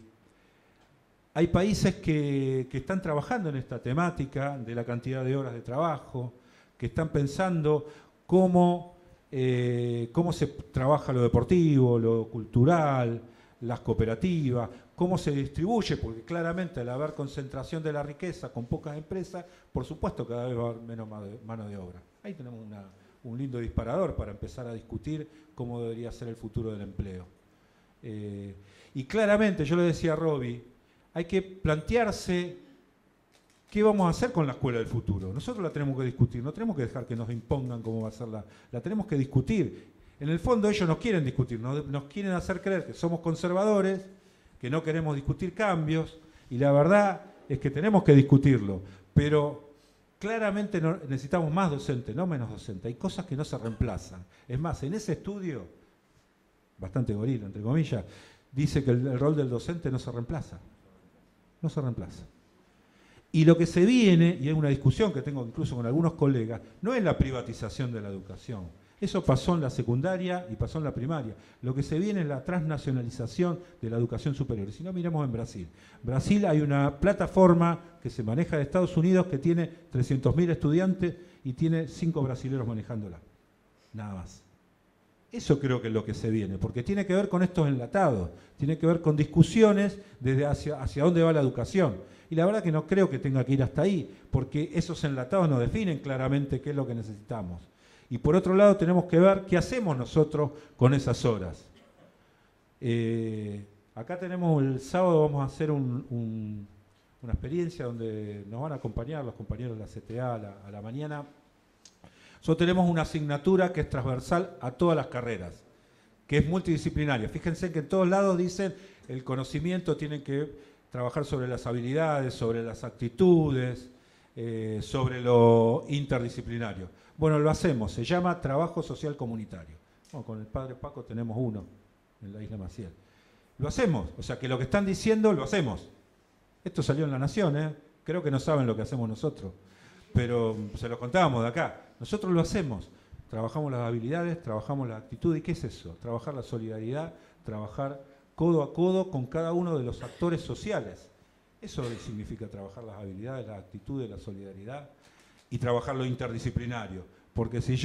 hay países que están trabajando en esta temática de la cantidad de horas de trabajo, que están pensando cómo se trabaja lo deportivo, lo cultural, las cooperativas, cómo se distribuye, porque claramente al haber concentración de la riqueza con pocas empresas, por supuesto cada vez va a haber menos mano de obra. Ahí tenemos un lindo disparador para empezar a discutir cómo debería ser el futuro del empleo. Y claramente, yo le decía a Roby, hay que plantearse qué vamos a hacer con la escuela del futuro. Nosotros la tenemos que discutir, no tenemos que dejar que nos impongan cómo va a ser la tenemos que discutir. En el fondo ellos nos quieren discutir, nos quieren hacer creer que somos conservadores, que no queremos discutir cambios, y la verdad es que tenemos que discutirlo, pero claramente necesitamos más docentes, no menos docentes. Hay cosas que no se reemplazan. Es más, en ese estudio, bastante gorila, entre comillas, dice que el rol del docente no se reemplaza. No se reemplaza. Y lo que se viene, y es una discusión que tengo incluso con algunos colegas, no es la privatización de la educación. Eso pasó en la secundaria y pasó en la primaria. Lo que se viene es la transnacionalización de la educación superior. Si no, miremos en Brasil. Brasil hay una plataforma que se maneja de Estados Unidos que tiene 300.000 estudiantes y tiene 5 brasileros manejándola. Nada más. Eso creo que es lo que se viene, porque tiene que ver con estos enlatados, tiene que ver con discusiones desde hacia dónde va la educación. Y la verdad que no creo que tenga que ir hasta ahí, porque esos enlatados nos definen claramente qué es lo que necesitamos. Y por otro lado tenemos que ver qué hacemos nosotros con esas horas. Acá tenemos el sábado, vamos a hacer una experiencia donde nos van a acompañar los compañeros de la CTA a la mañana. Nosotros tenemos una asignatura que es transversal a todas las carreras, que es multidisciplinaria. Fíjense que en todos lados dicen el conocimiento tiene que trabajar sobre las habilidades, sobre las actitudes, sobre lo interdisciplinario. Bueno, lo hacemos, se llama trabajo social comunitario. Bueno, con el padre Paco tenemos uno en la Isla Maciel. Lo hacemos, o sea que lo que están diciendo lo hacemos. Esto salió en La Nación, creo que no saben lo que hacemos nosotros, pero se los contábamos de acá. Nosotros lo hacemos, trabajamos las habilidades, trabajamos la actitud. ¿Y qué es eso? Trabajar la solidaridad, trabajar codo a codo con cada uno de los actores sociales. Eso significa trabajar las habilidades, las actitudes, la solidaridad y trabajar lo interdisciplinario. Porque si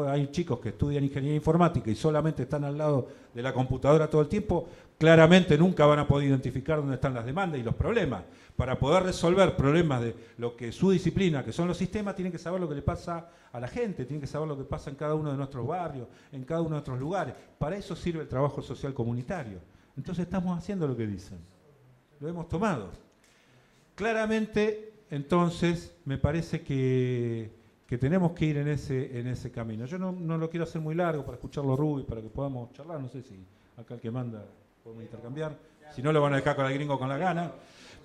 hay chicos que estudian ingeniería informática y solamente están al lado de la computadora todo el tiempo, claramente nunca van a poder identificar dónde están las demandas y los problemas. Para poder resolver problemas de lo que su disciplina, que son los sistemas, tienen que saber lo que le pasa a la gente, tienen que saber lo que pasa en cada uno de nuestros barrios, en cada uno de nuestros lugares. Para eso sirve el trabajo social comunitario. Entonces estamos haciendo lo que dicen. Lo hemos tomado. Claramente, entonces, me parece que tenemos que ir en ese camino. Yo no lo quiero hacer muy largo para escucharlo Rubi, para que podamos charlar. No sé si acá el que manda podemos intercambiar. Si no, lo van a dejar con el gringo con la gana.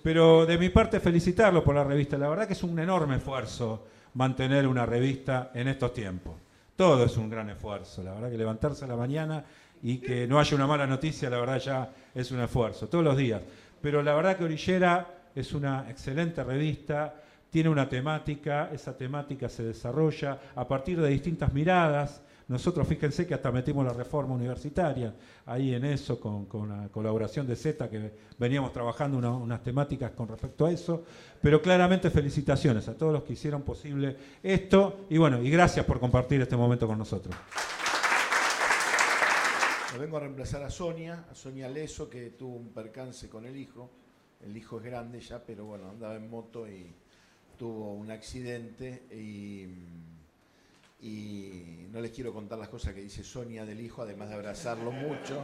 Pero de mi parte, felicitarlo por la revista. La verdad que es un enorme esfuerzo mantener una revista en estos tiempos. Todo es un gran esfuerzo. La verdad que levantarse a la mañana y que no haya una mala noticia, la verdad ya es un esfuerzo. Todos los días. Pero la verdad que Orillera es una excelente revista. Tiene una temática, esa temática se desarrolla a partir de distintas miradas. Nosotros, fíjense que hasta metimos la reforma universitaria ahí en eso, con la colaboración de Z, que veníamos trabajando unas temáticas con respecto a eso. Pero claramente felicitaciones a todos los que hicieron posible esto. Y bueno, y gracias por compartir este momento con nosotros. Lo vengo a reemplazar a Sonia Leso, que tuvo un percance con el hijo. El hijo es grande ya, pero bueno, andaba en moto y tuvo un accidente y no les quiero contar las cosas que dice Sonia del hijo, además de abrazarlo mucho,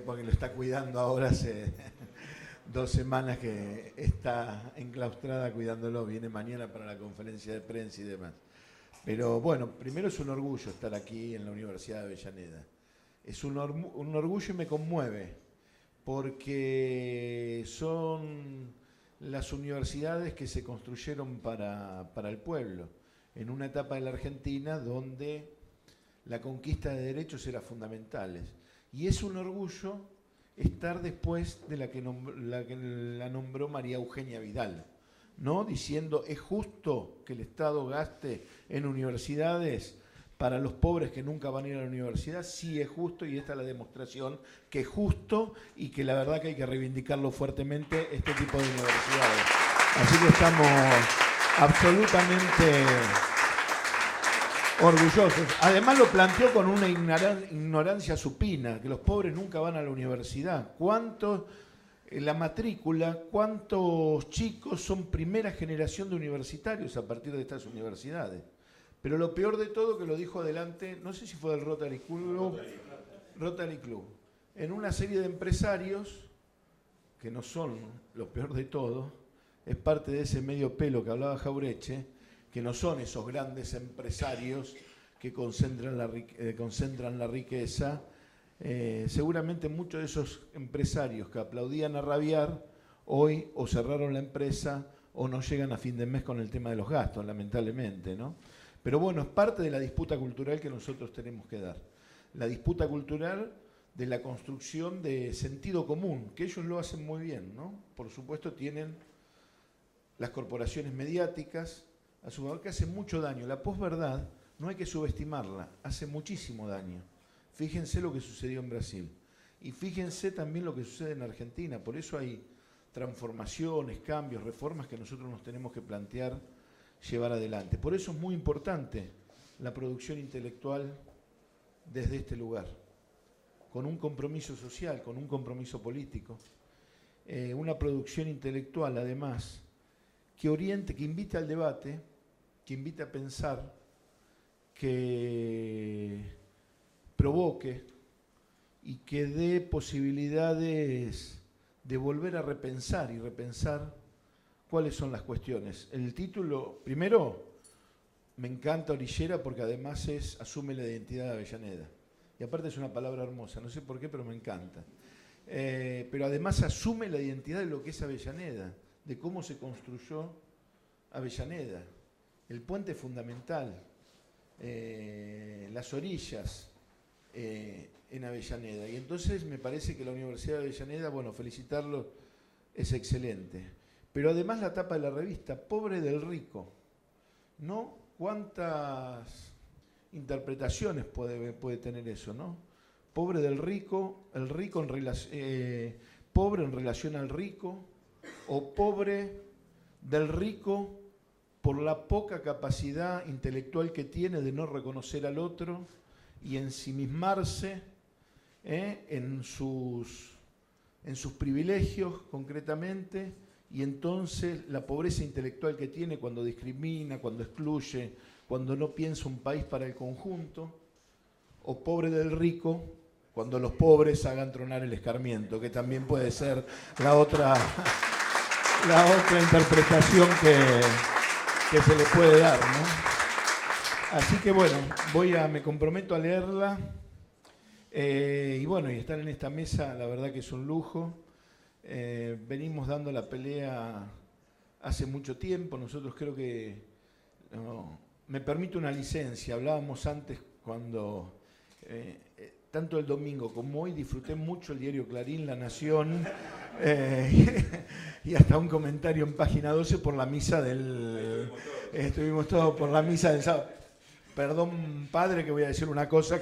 porque lo está cuidando ahora 2 semanas que está enclaustrada cuidándolo, viene mañana para la conferencia de prensa y demás. Pero bueno, primero es un orgullo estar aquí en la Universidad de Avellaneda. Es un orgullo y me conmueve, porque son las universidades que se construyeron para el pueblo, en una etapa de la Argentina donde la conquista de derechos era fundamental. Y es un orgullo estar después de la que la nombró María Eugenia Vidal, ¿no? Diciendo, es justo que el Estado gaste en universidades para los pobres que nunca van a ir a la universidad. Sí, es justo, y esta es la demostración que es justo y que la verdad que hay que reivindicarlo fuertemente, este tipo de universidades. Así que estamos absolutamente orgullosos. Además lo planteó con una ignorancia supina, que los pobres nunca van a la universidad. ¿Cuántos, en la matrícula, cuántos chicos son primera generación de universitarios a partir de estas universidades? Pero lo peor de todo, que lo dijo adelante, no sé si fue del Rotary Club, en una serie de empresarios, que no son lo peor de todo, es parte de ese medio pelo que hablaba Jaureche, que no son esos grandes empresarios que concentran la riqueza. Seguramente muchos de esos empresarios que aplaudían a rabiar, hoy o cerraron la empresa o no llegan a fin de mes con el tema de los gastos, lamentablemente, ¿no? Pero bueno, es parte de la disputa cultural que nosotros tenemos que dar. La disputa cultural de la construcción de sentido común, que ellos lo hacen muy bien, ¿no? Por supuesto tienen las corporaciones mediáticas, a su favor, que hace mucho daño. La posverdad no hay que subestimarla, hace muchísimo daño. Fíjense lo que sucedió en Brasil y fíjense también lo que sucede en Argentina. Por eso hay transformaciones, cambios, reformas que nosotros nos tenemos que plantear llevar adelante. Por eso es muy importante la producción intelectual desde este lugar, con un compromiso social, con un compromiso político. Una producción intelectual, además, que oriente, que invite al debate, que invite a pensar, que provoque y que dé posibilidades de volver a repensar y repensar cuáles son las cuestiones. El título, primero, me encanta Orillera porque además asume la identidad de Avellaneda. Y aparte es una palabra hermosa, no sé por qué, pero me encanta. Pero además asume la identidad de lo que es Avellaneda, de cómo se construyó Avellaneda. El puente fundamental, las orillas en Avellaneda. Y entonces me parece que la Universidad de Avellaneda, bueno, felicitarlo, es excelente. Pero además la tapa de la revista, Pobre del Rico, ¿no? ¿Cuántas interpretaciones puede tener eso, ¿no? Pobre del rico, el rico pobre en relación al rico, o pobre del rico por la poca capacidad intelectual que tiene de no reconocer al otro y ensimismarse en sus privilegios concretamente, y entonces la pobreza intelectual que tiene cuando discrimina, cuando excluye, cuando no piensa un país para el conjunto, o pobre del rico cuando los pobres hagan tronar el escarmiento, que también puede ser la otra interpretación que se le puede dar, ¿no? Así que bueno, me comprometo a leerla, y bueno, y estar en esta mesa, la verdad que es un lujo. Venimos dando la pelea hace mucho tiempo. Nosotros creo que, me permito una licencia, hablábamos antes cuando, tanto el domingo como hoy, disfruté mucho el diario Clarín, La Nación, y hasta un comentario en página 12 por la misa estuvimos todos por la misa del sábado. Perdón, padre, que voy a decir una cosa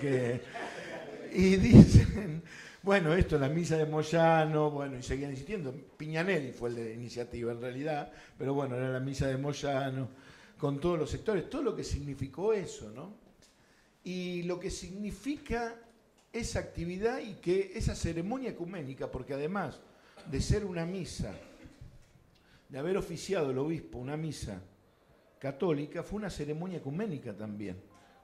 y dicen, bueno, esto es la misa de Moyano, bueno, y seguían insistiendo. Piñanelli fue el de la iniciativa en realidad, pero bueno, era la misa de Moyano, con todos los sectores, todo lo que significó eso, ¿no? Y lo que significa esa actividad y que esa ceremonia ecuménica, porque además de ser una misa, de haber oficiado el obispo una misa católica, fue una ceremonia ecuménica también,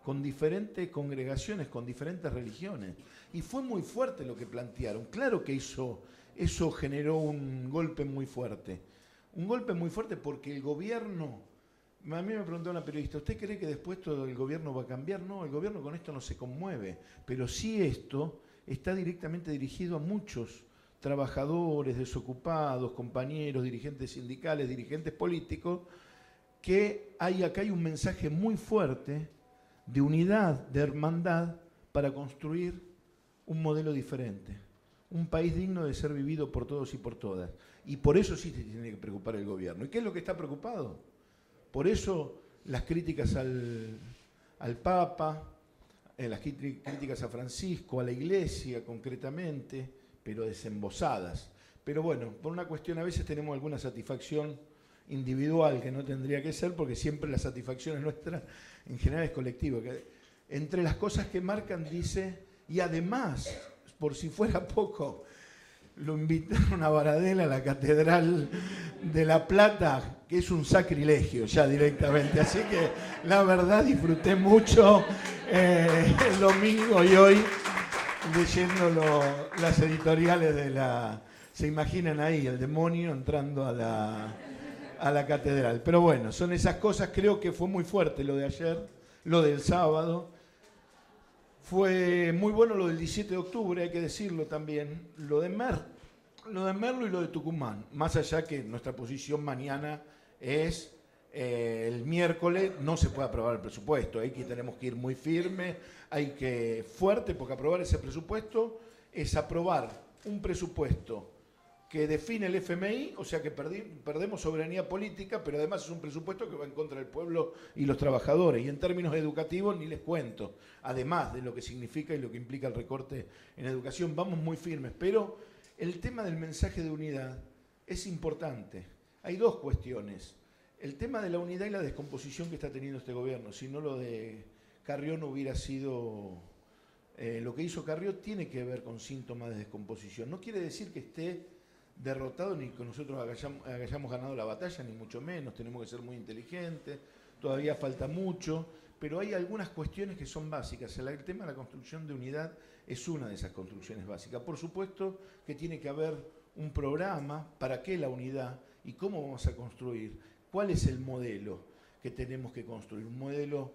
con diferentes congregaciones, con diferentes religiones. Y fue muy fuerte lo que plantearon. Claro que hizo eso generó un golpe muy fuerte. Un golpe muy fuerte porque el gobierno, a mí me preguntó una periodista, ¿usted cree que después todo el gobierno va a cambiar? No, el gobierno con esto no se conmueve, pero sí esto está directamente dirigido a muchos trabajadores, desocupados, compañeros, dirigentes sindicales, dirigentes políticos, que acá hay un mensaje muy fuerte de unidad, de hermandad, para construir un modelo diferente. Un país digno de ser vivido por todos y por todas. Y por eso sí se tiene que preocupar el gobierno. ¿Y qué es lo que está preocupado? Por eso las críticas al Papa, las críticas a Francisco, a la Iglesia concretamente, pero desembosadas. Pero bueno, por una cuestión a veces tenemos alguna satisfacción individual que no tendría que ser, porque siempre la satisfacción es nuestra, en general es colectiva. Entre las cosas que marcan dice, y además, por si fuera poco, lo invitaron a Baradel a la Catedral de La Plata, que es un sacrilegio ya directamente. Así que la verdad disfruté mucho el domingo y hoy leyendo las editoriales de la... Se imaginan ahí el demonio entrando a la catedral. Pero bueno, son esas cosas. Creo que fue muy fuerte lo de ayer, lo del sábado. Fue muy bueno lo del 17 de octubre, hay que decirlo también. Lo de Merlo y lo de Tucumán. Más allá que nuestra posición mañana es el miércoles, no se puede aprobar el presupuesto. Ahí que tenemos que ir muy firme, hay que fuerte, porque aprobar ese presupuesto es aprobar un presupuesto que define el FMI, o sea que perdemos soberanía política, pero además es un presupuesto que va en contra del pueblo y los trabajadores. Y en términos educativos ni les cuento, además de lo que significa y lo que implica el recorte en educación, vamos muy firmes. Pero el tema del mensaje de unidad es importante. Hay dos cuestiones. El tema de la unidad y la descomposición que está teniendo este gobierno. Si no, lo de Carrió no hubiera sido... lo que hizo Carrió tiene que ver con síntomas de descomposición. No quiere decir que esté derrotado ni que nosotros hayamos ganado la batalla, ni mucho menos. Tenemos que ser muy inteligentes, todavía falta mucho, pero hay algunas cuestiones que son básicas. El tema de la construcción de unidad es una de esas construcciones básicas. Por supuesto que tiene que haber un programa para qué la unidad y cómo vamos a construir. ¿Cuál es el modelo que tenemos que construir? Un modelo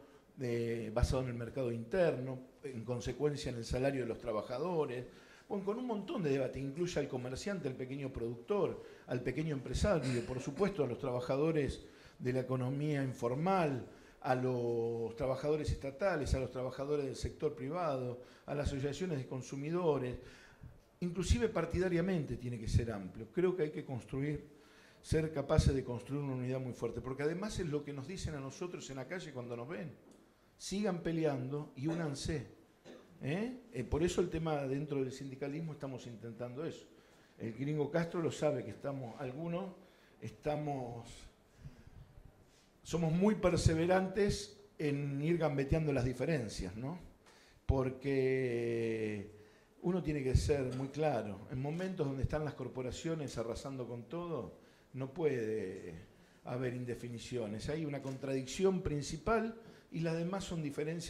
basado en el mercado interno, en consecuencia en el salario de los trabajadores, bueno, con un montón de debate, incluye al comerciante, al pequeño productor, al pequeño empresario y por supuesto a los trabajadores de la economía informal, a los trabajadores estatales, a los trabajadores del sector privado, a las asociaciones de consumidores, inclusive partidariamente tiene que ser amplio. Creo que hay que ser capaces de construir una unidad muy fuerte, porque además es lo que nos dicen a nosotros en la calle cuando nos ven. Sigan peleando y únanse. Por eso el tema dentro del sindicalismo estamos intentando eso. El gringo Castro lo sabe que somos muy perseverantes en ir gambeteando las diferencias, ¿no? Porque uno tiene que ser muy claro. En momentos donde están las corporaciones arrasando con todo, no puede haber indefiniciones. Hay una contradicción principal y las demás son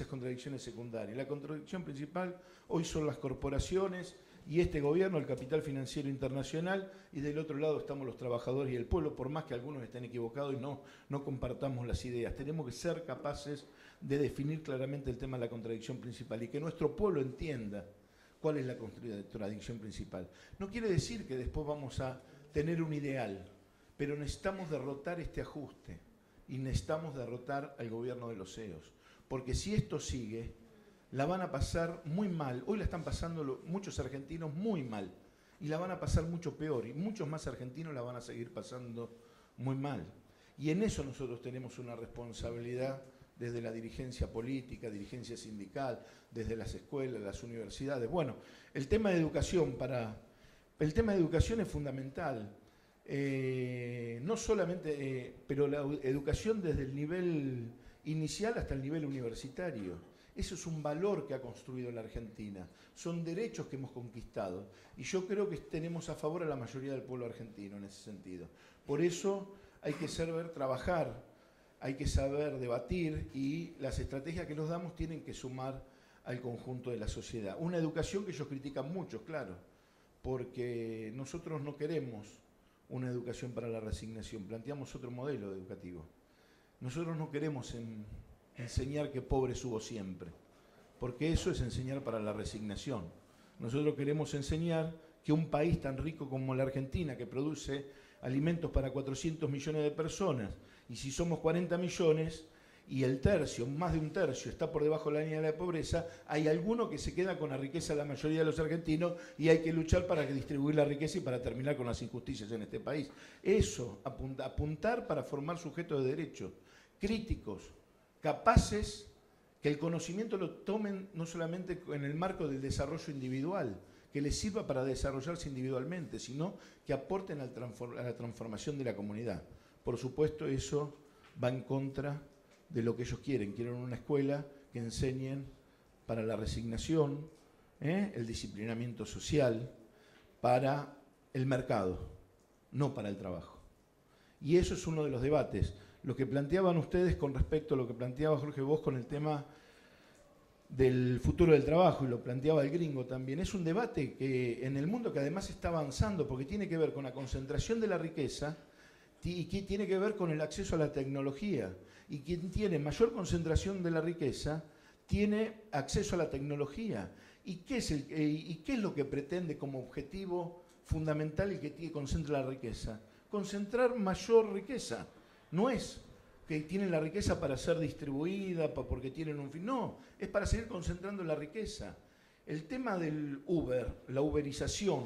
contradicciones secundarias. La contradicción principal hoy son las corporaciones y este gobierno, el capital financiero internacional, y del otro lado estamos los trabajadores y el pueblo, por más que algunos estén equivocados y no compartamos las ideas. Tenemos que ser capaces de definir claramente el tema de la contradicción principal y que nuestro pueblo entienda cuál es la contradicción principal. No quiere decir que después vamos a tener un ideal, pero necesitamos derrotar este ajuste y necesitamos derrotar al gobierno de los CEOs. Porque si esto sigue, la van a pasar muy mal. Hoy la están pasando muchos argentinos muy mal y la van a pasar mucho peor y muchos más argentinos la van a seguir pasando muy mal. Y en eso nosotros tenemos una responsabilidad desde la dirigencia política, dirigencia sindical, desde las escuelas, las universidades. Bueno, el tema de educación es fundamental. No solamente, pero la educación desde el nivel inicial hasta el nivel universitario. Eso es un valor que ha construido la Argentina. Son derechos que hemos conquistado. Y yo creo que tenemos a favor a la mayoría del pueblo argentino en ese sentido. Por eso hay que saber trabajar, hay que saber debatir y las estrategias que nos damos tienen que sumar al conjunto de la sociedad. Una educación que ellos critican mucho, claro, porque nosotros no queremos una educación para la resignación, planteamos otro modelo educativo. Nosotros no queremos enseñar que pobre subo siempre, porque eso es enseñar para la resignación. Nosotros queremos enseñar que un país tan rico como la Argentina, que produce alimentos para 400 millones de personas, y si somos 40 millones, y el tercio, más de un tercio, está por debajo de la línea de la pobreza, hay alguno que se queda con la riqueza de la mayoría de los argentinos y hay que luchar para distribuir la riqueza y para terminar con las injusticias en este país. Eso, apuntar para formar sujetos de derecho, críticos, capaces, que el conocimiento lo tomen no solamente en el marco del desarrollo individual, que les sirva para desarrollarse individualmente, sino que aporten a la transformación de la comunidad. Por supuesto, eso va en contra de lo que ellos quieren. Quieren una escuela que enseñen para la resignación, el disciplinamiento social, para el mercado, no para el trabajo. Y eso es uno de los debates. Lo que planteaban ustedes con respecto a lo que planteaba Jorge Bosch con el tema del futuro del trabajo, y lo planteaba el gringo también, es un debate que en el mundo que además está avanzando, porque tiene que ver con la concentración de la riqueza y que tiene que ver con el acceso a la tecnología. Y quien tiene mayor concentración de la riqueza tiene acceso a la tecnología. ¿Y qué es lo que pretende como objetivo fundamental el que concentra la riqueza? Concentrar mayor riqueza. No es que tienen la riqueza para ser distribuida, porque tienen un fin. No, es para seguir concentrando la riqueza. El tema del Uber, la uberización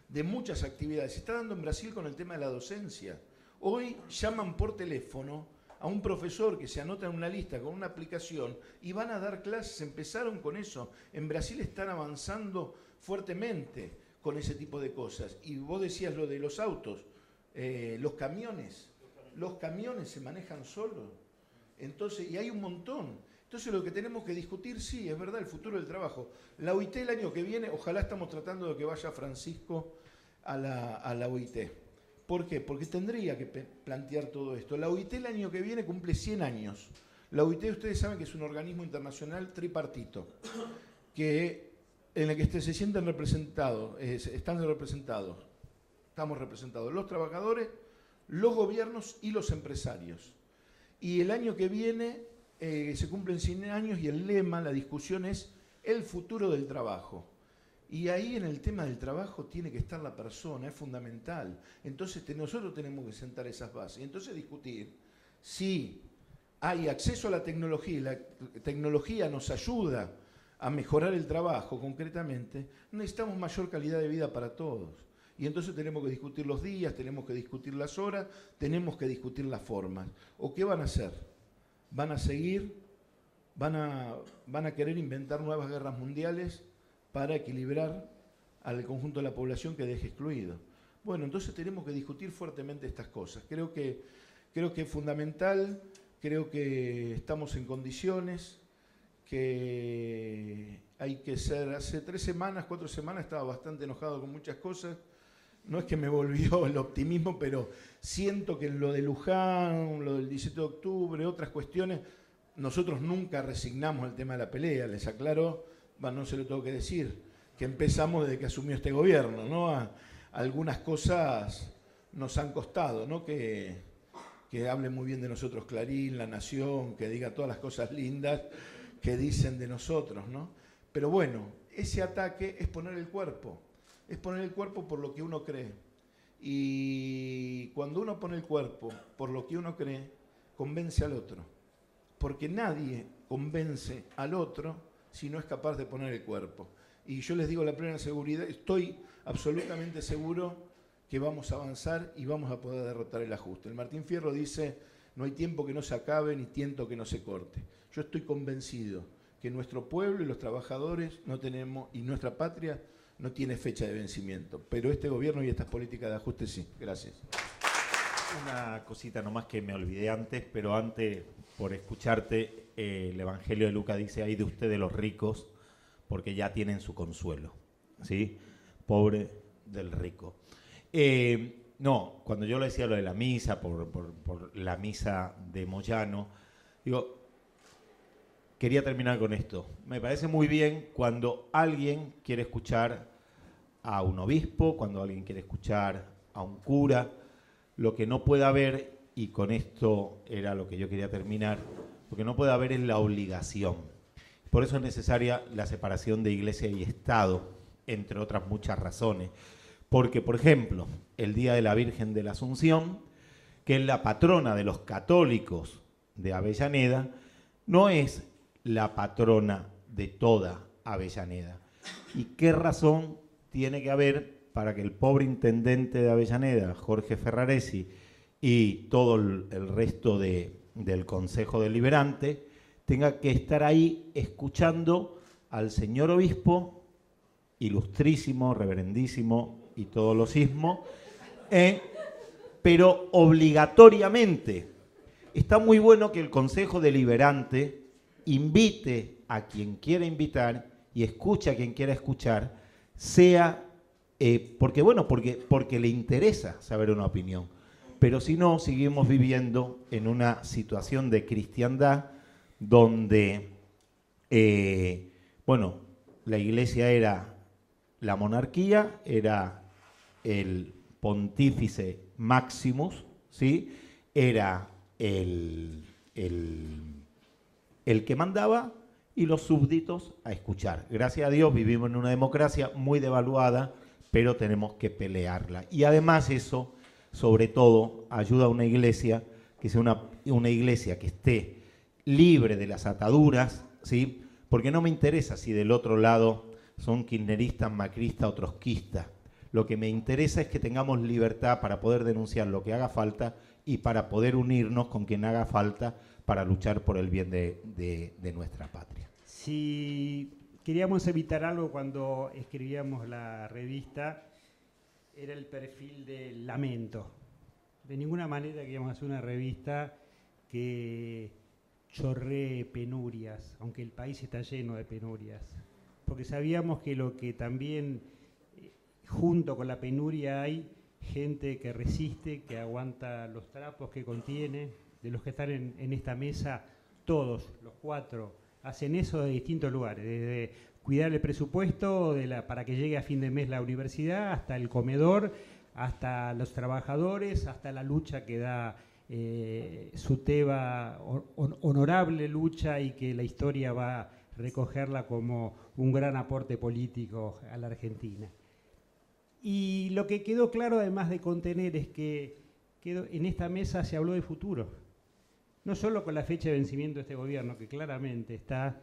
de muchas actividades, se está dando en Brasil con el tema de la docencia. Hoy llaman por teléfono a un profesor que se anota en una lista con una aplicación y van a dar clases. Empezaron con eso. En Brasil están avanzando fuertemente con ese tipo de cosas. Y vos decías lo de los autos, los camiones. Los camiones se manejan solos. Entonces, y hay un montón. Entonces lo que tenemos que discutir, sí, es verdad, el futuro del trabajo. La OIT el año que viene, ojalá estamos tratando de que vaya Francisco a la OIT. ¿Por qué? Porque tendría que plantear todo esto. La OIT el año que viene cumple 100 años. La OIT, ustedes saben que es un organismo internacional tripartito, en el que se sienten representados, estamos representados los trabajadores, los gobiernos y los empresarios. Y el año que viene se cumplen 100 años y el lema, la discusión es el futuro del trabajo. Y ahí en el tema del trabajo tiene que estar la persona, es fundamental. Entonces nosotros tenemos que sentar esas bases y entonces discutir si hay acceso a la tecnología y la tecnología nos ayuda a mejorar el trabajo concretamente, necesitamos mayor calidad de vida para todos. Y entonces tenemos que discutir los días, tenemos que discutir las horas, tenemos que discutir las formas. ¿O qué van a hacer? ¿Van a seguir? ¿Van a querer inventar nuevas guerras mundiales para equilibrar al conjunto de la población que deje excluido? Bueno, entonces tenemos que discutir fuertemente estas cosas. Creo que es fundamental, creo que estamos en condiciones, que hay que ser... Hace 4 semanas estaba bastante enojado con muchas cosas. No es que me volvió el optimismo, pero siento que lo de Luján, lo del 17 de octubre, otras cuestiones, nosotros nunca resignamos el tema de la pelea, les aclaro, no se lo tengo que decir, que empezamos desde que asumió este gobierno, ¿no? Algunas cosas nos han costado, ¿no? Que hable muy bien de nosotros Clarín, La Nación, que diga todas las cosas lindas que dicen de nosotros, ¿no? Pero bueno, ese ataque es poner el cuerpo. Es poner el cuerpo por lo que uno cree. Y cuando uno pone el cuerpo por lo que uno cree, convence al otro. Porque nadie convence al otro si no es capaz de poner el cuerpo. Y yo les digo la plena seguridad, estoy absolutamente seguro que vamos a avanzar y vamos a poder derrotar el ajuste. El Martín Fierro dice, no hay tiempo que no se acabe ni tiento que no se corte. Yo estoy convencido que nuestro pueblo y los trabajadores no tenemos, y nuestra patria no tiene fecha de vencimiento, pero este gobierno y estas políticas de ajuste sí. Gracias. Una cosita nomás que me olvidé antes, pero antes, por escucharte, el Evangelio de Lucas dice, ay de ustedes los ricos, porque ya tienen su consuelo, ¿sí? Pobre del rico. No, cuando yo le decía lo de la misa, por la misa de Moyano, digo, quería terminar con esto. Me parece muy bien cuando alguien quiere escuchar a un obispo, cuando alguien quiere escuchar a un cura. Lo que no puede haber, y con esto era lo que yo quería terminar, lo que no puede haber es la obligación. Por eso es necesaria la separación de Iglesia y Estado, entre otras muchas razones. Porque, por ejemplo, el Día de la Virgen de la Asunción, que es la patrona de los católicos de Avellaneda, no es la patrona de toda Avellaneda. ¿Y qué razón tiene que haber para que el pobre intendente de Avellaneda, Jorge Ferraresi, y todo el resto del Consejo Deliberante tenga que estar ahí escuchando al señor obispo, ilustrísimo, reverendísimo y todo lo sismo, pero obligatoriamente? Está muy bueno que el Consejo Deliberante invite a quien quiera invitar y escuche a quien quiera escuchar, sea porque le interesa saber una opinión. Pero si no, seguimos viviendo en una situación de cristiandad donde, la Iglesia era la monarquía, era el pontífice Maximus, ¿sí? Era el que mandaba y los súbditos a escuchar. Gracias a Dios vivimos en una democracia muy devaluada, pero tenemos que pelearla. Y además eso, sobre todo, ayuda a una iglesia que sea una iglesia que esté libre de las ataduras, ¿sí? Porque no me interesa si del otro lado son kirchneristas, macristas o trotskistas. Lo que me interesa es que tengamos libertad para poder denunciar lo que haga falta y para poder unirnos con quien haga falta para luchar por el bien de nuestra patria. Si queríamos evitar algo cuando escribíamos la revista, era el perfil del lamento. De ninguna manera queríamos hacer una revista que chorree penurias, aunque el país está lleno de penurias. Porque sabíamos que lo que también, junto con la penuria, hay gente que resiste, que aguanta los trapos que contiene. De los que están en esta mesa, todos, los cuatro, hacen eso de distintos lugares, desde cuidar el presupuesto para que llegue a fin de mes la universidad, hasta el comedor, hasta los trabajadores, hasta la lucha que da Suteba, honorable lucha, y que la historia va a recogerla como un gran aporte político a la Argentina. Y lo que quedó claro, además de contener, es que en esta mesa se habló de futuro. No solo con la fecha de vencimiento de este gobierno, que claramente está.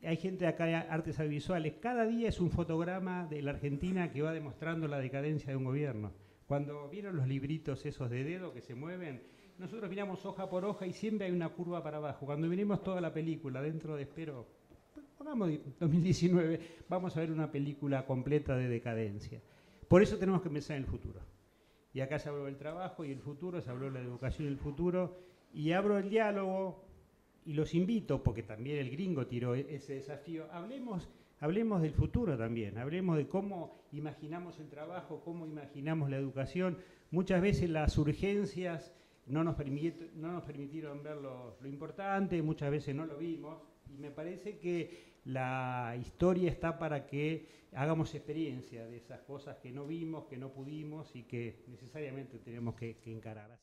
Hay gente acá de artes audiovisuales. Cada día es un fotograma de la Argentina que va demostrando la decadencia de un gobierno. Cuando vieron los libritos esos de dedo que se mueven, nosotros miramos hoja por hoja y siempre hay una curva para abajo. Cuando miremos toda la película, dentro de, pongamos 2019, vamos a ver una película completa de decadencia. Por eso tenemos que pensar en el futuro. Y acá se habló del trabajo y el futuro, se habló de la educación y el futuro. Y abro el diálogo y los invito, porque también el gringo tiró ese desafío, hablemos del futuro también, hablemos de cómo imaginamos el trabajo, cómo imaginamos la educación. Muchas veces las urgencias no nos permitieron ver lo importante, muchas veces no lo vimos, y me parece que la historia está para que hagamos experiencia de esas cosas que no vimos, que no pudimos y que necesariamente tenemos que encarar.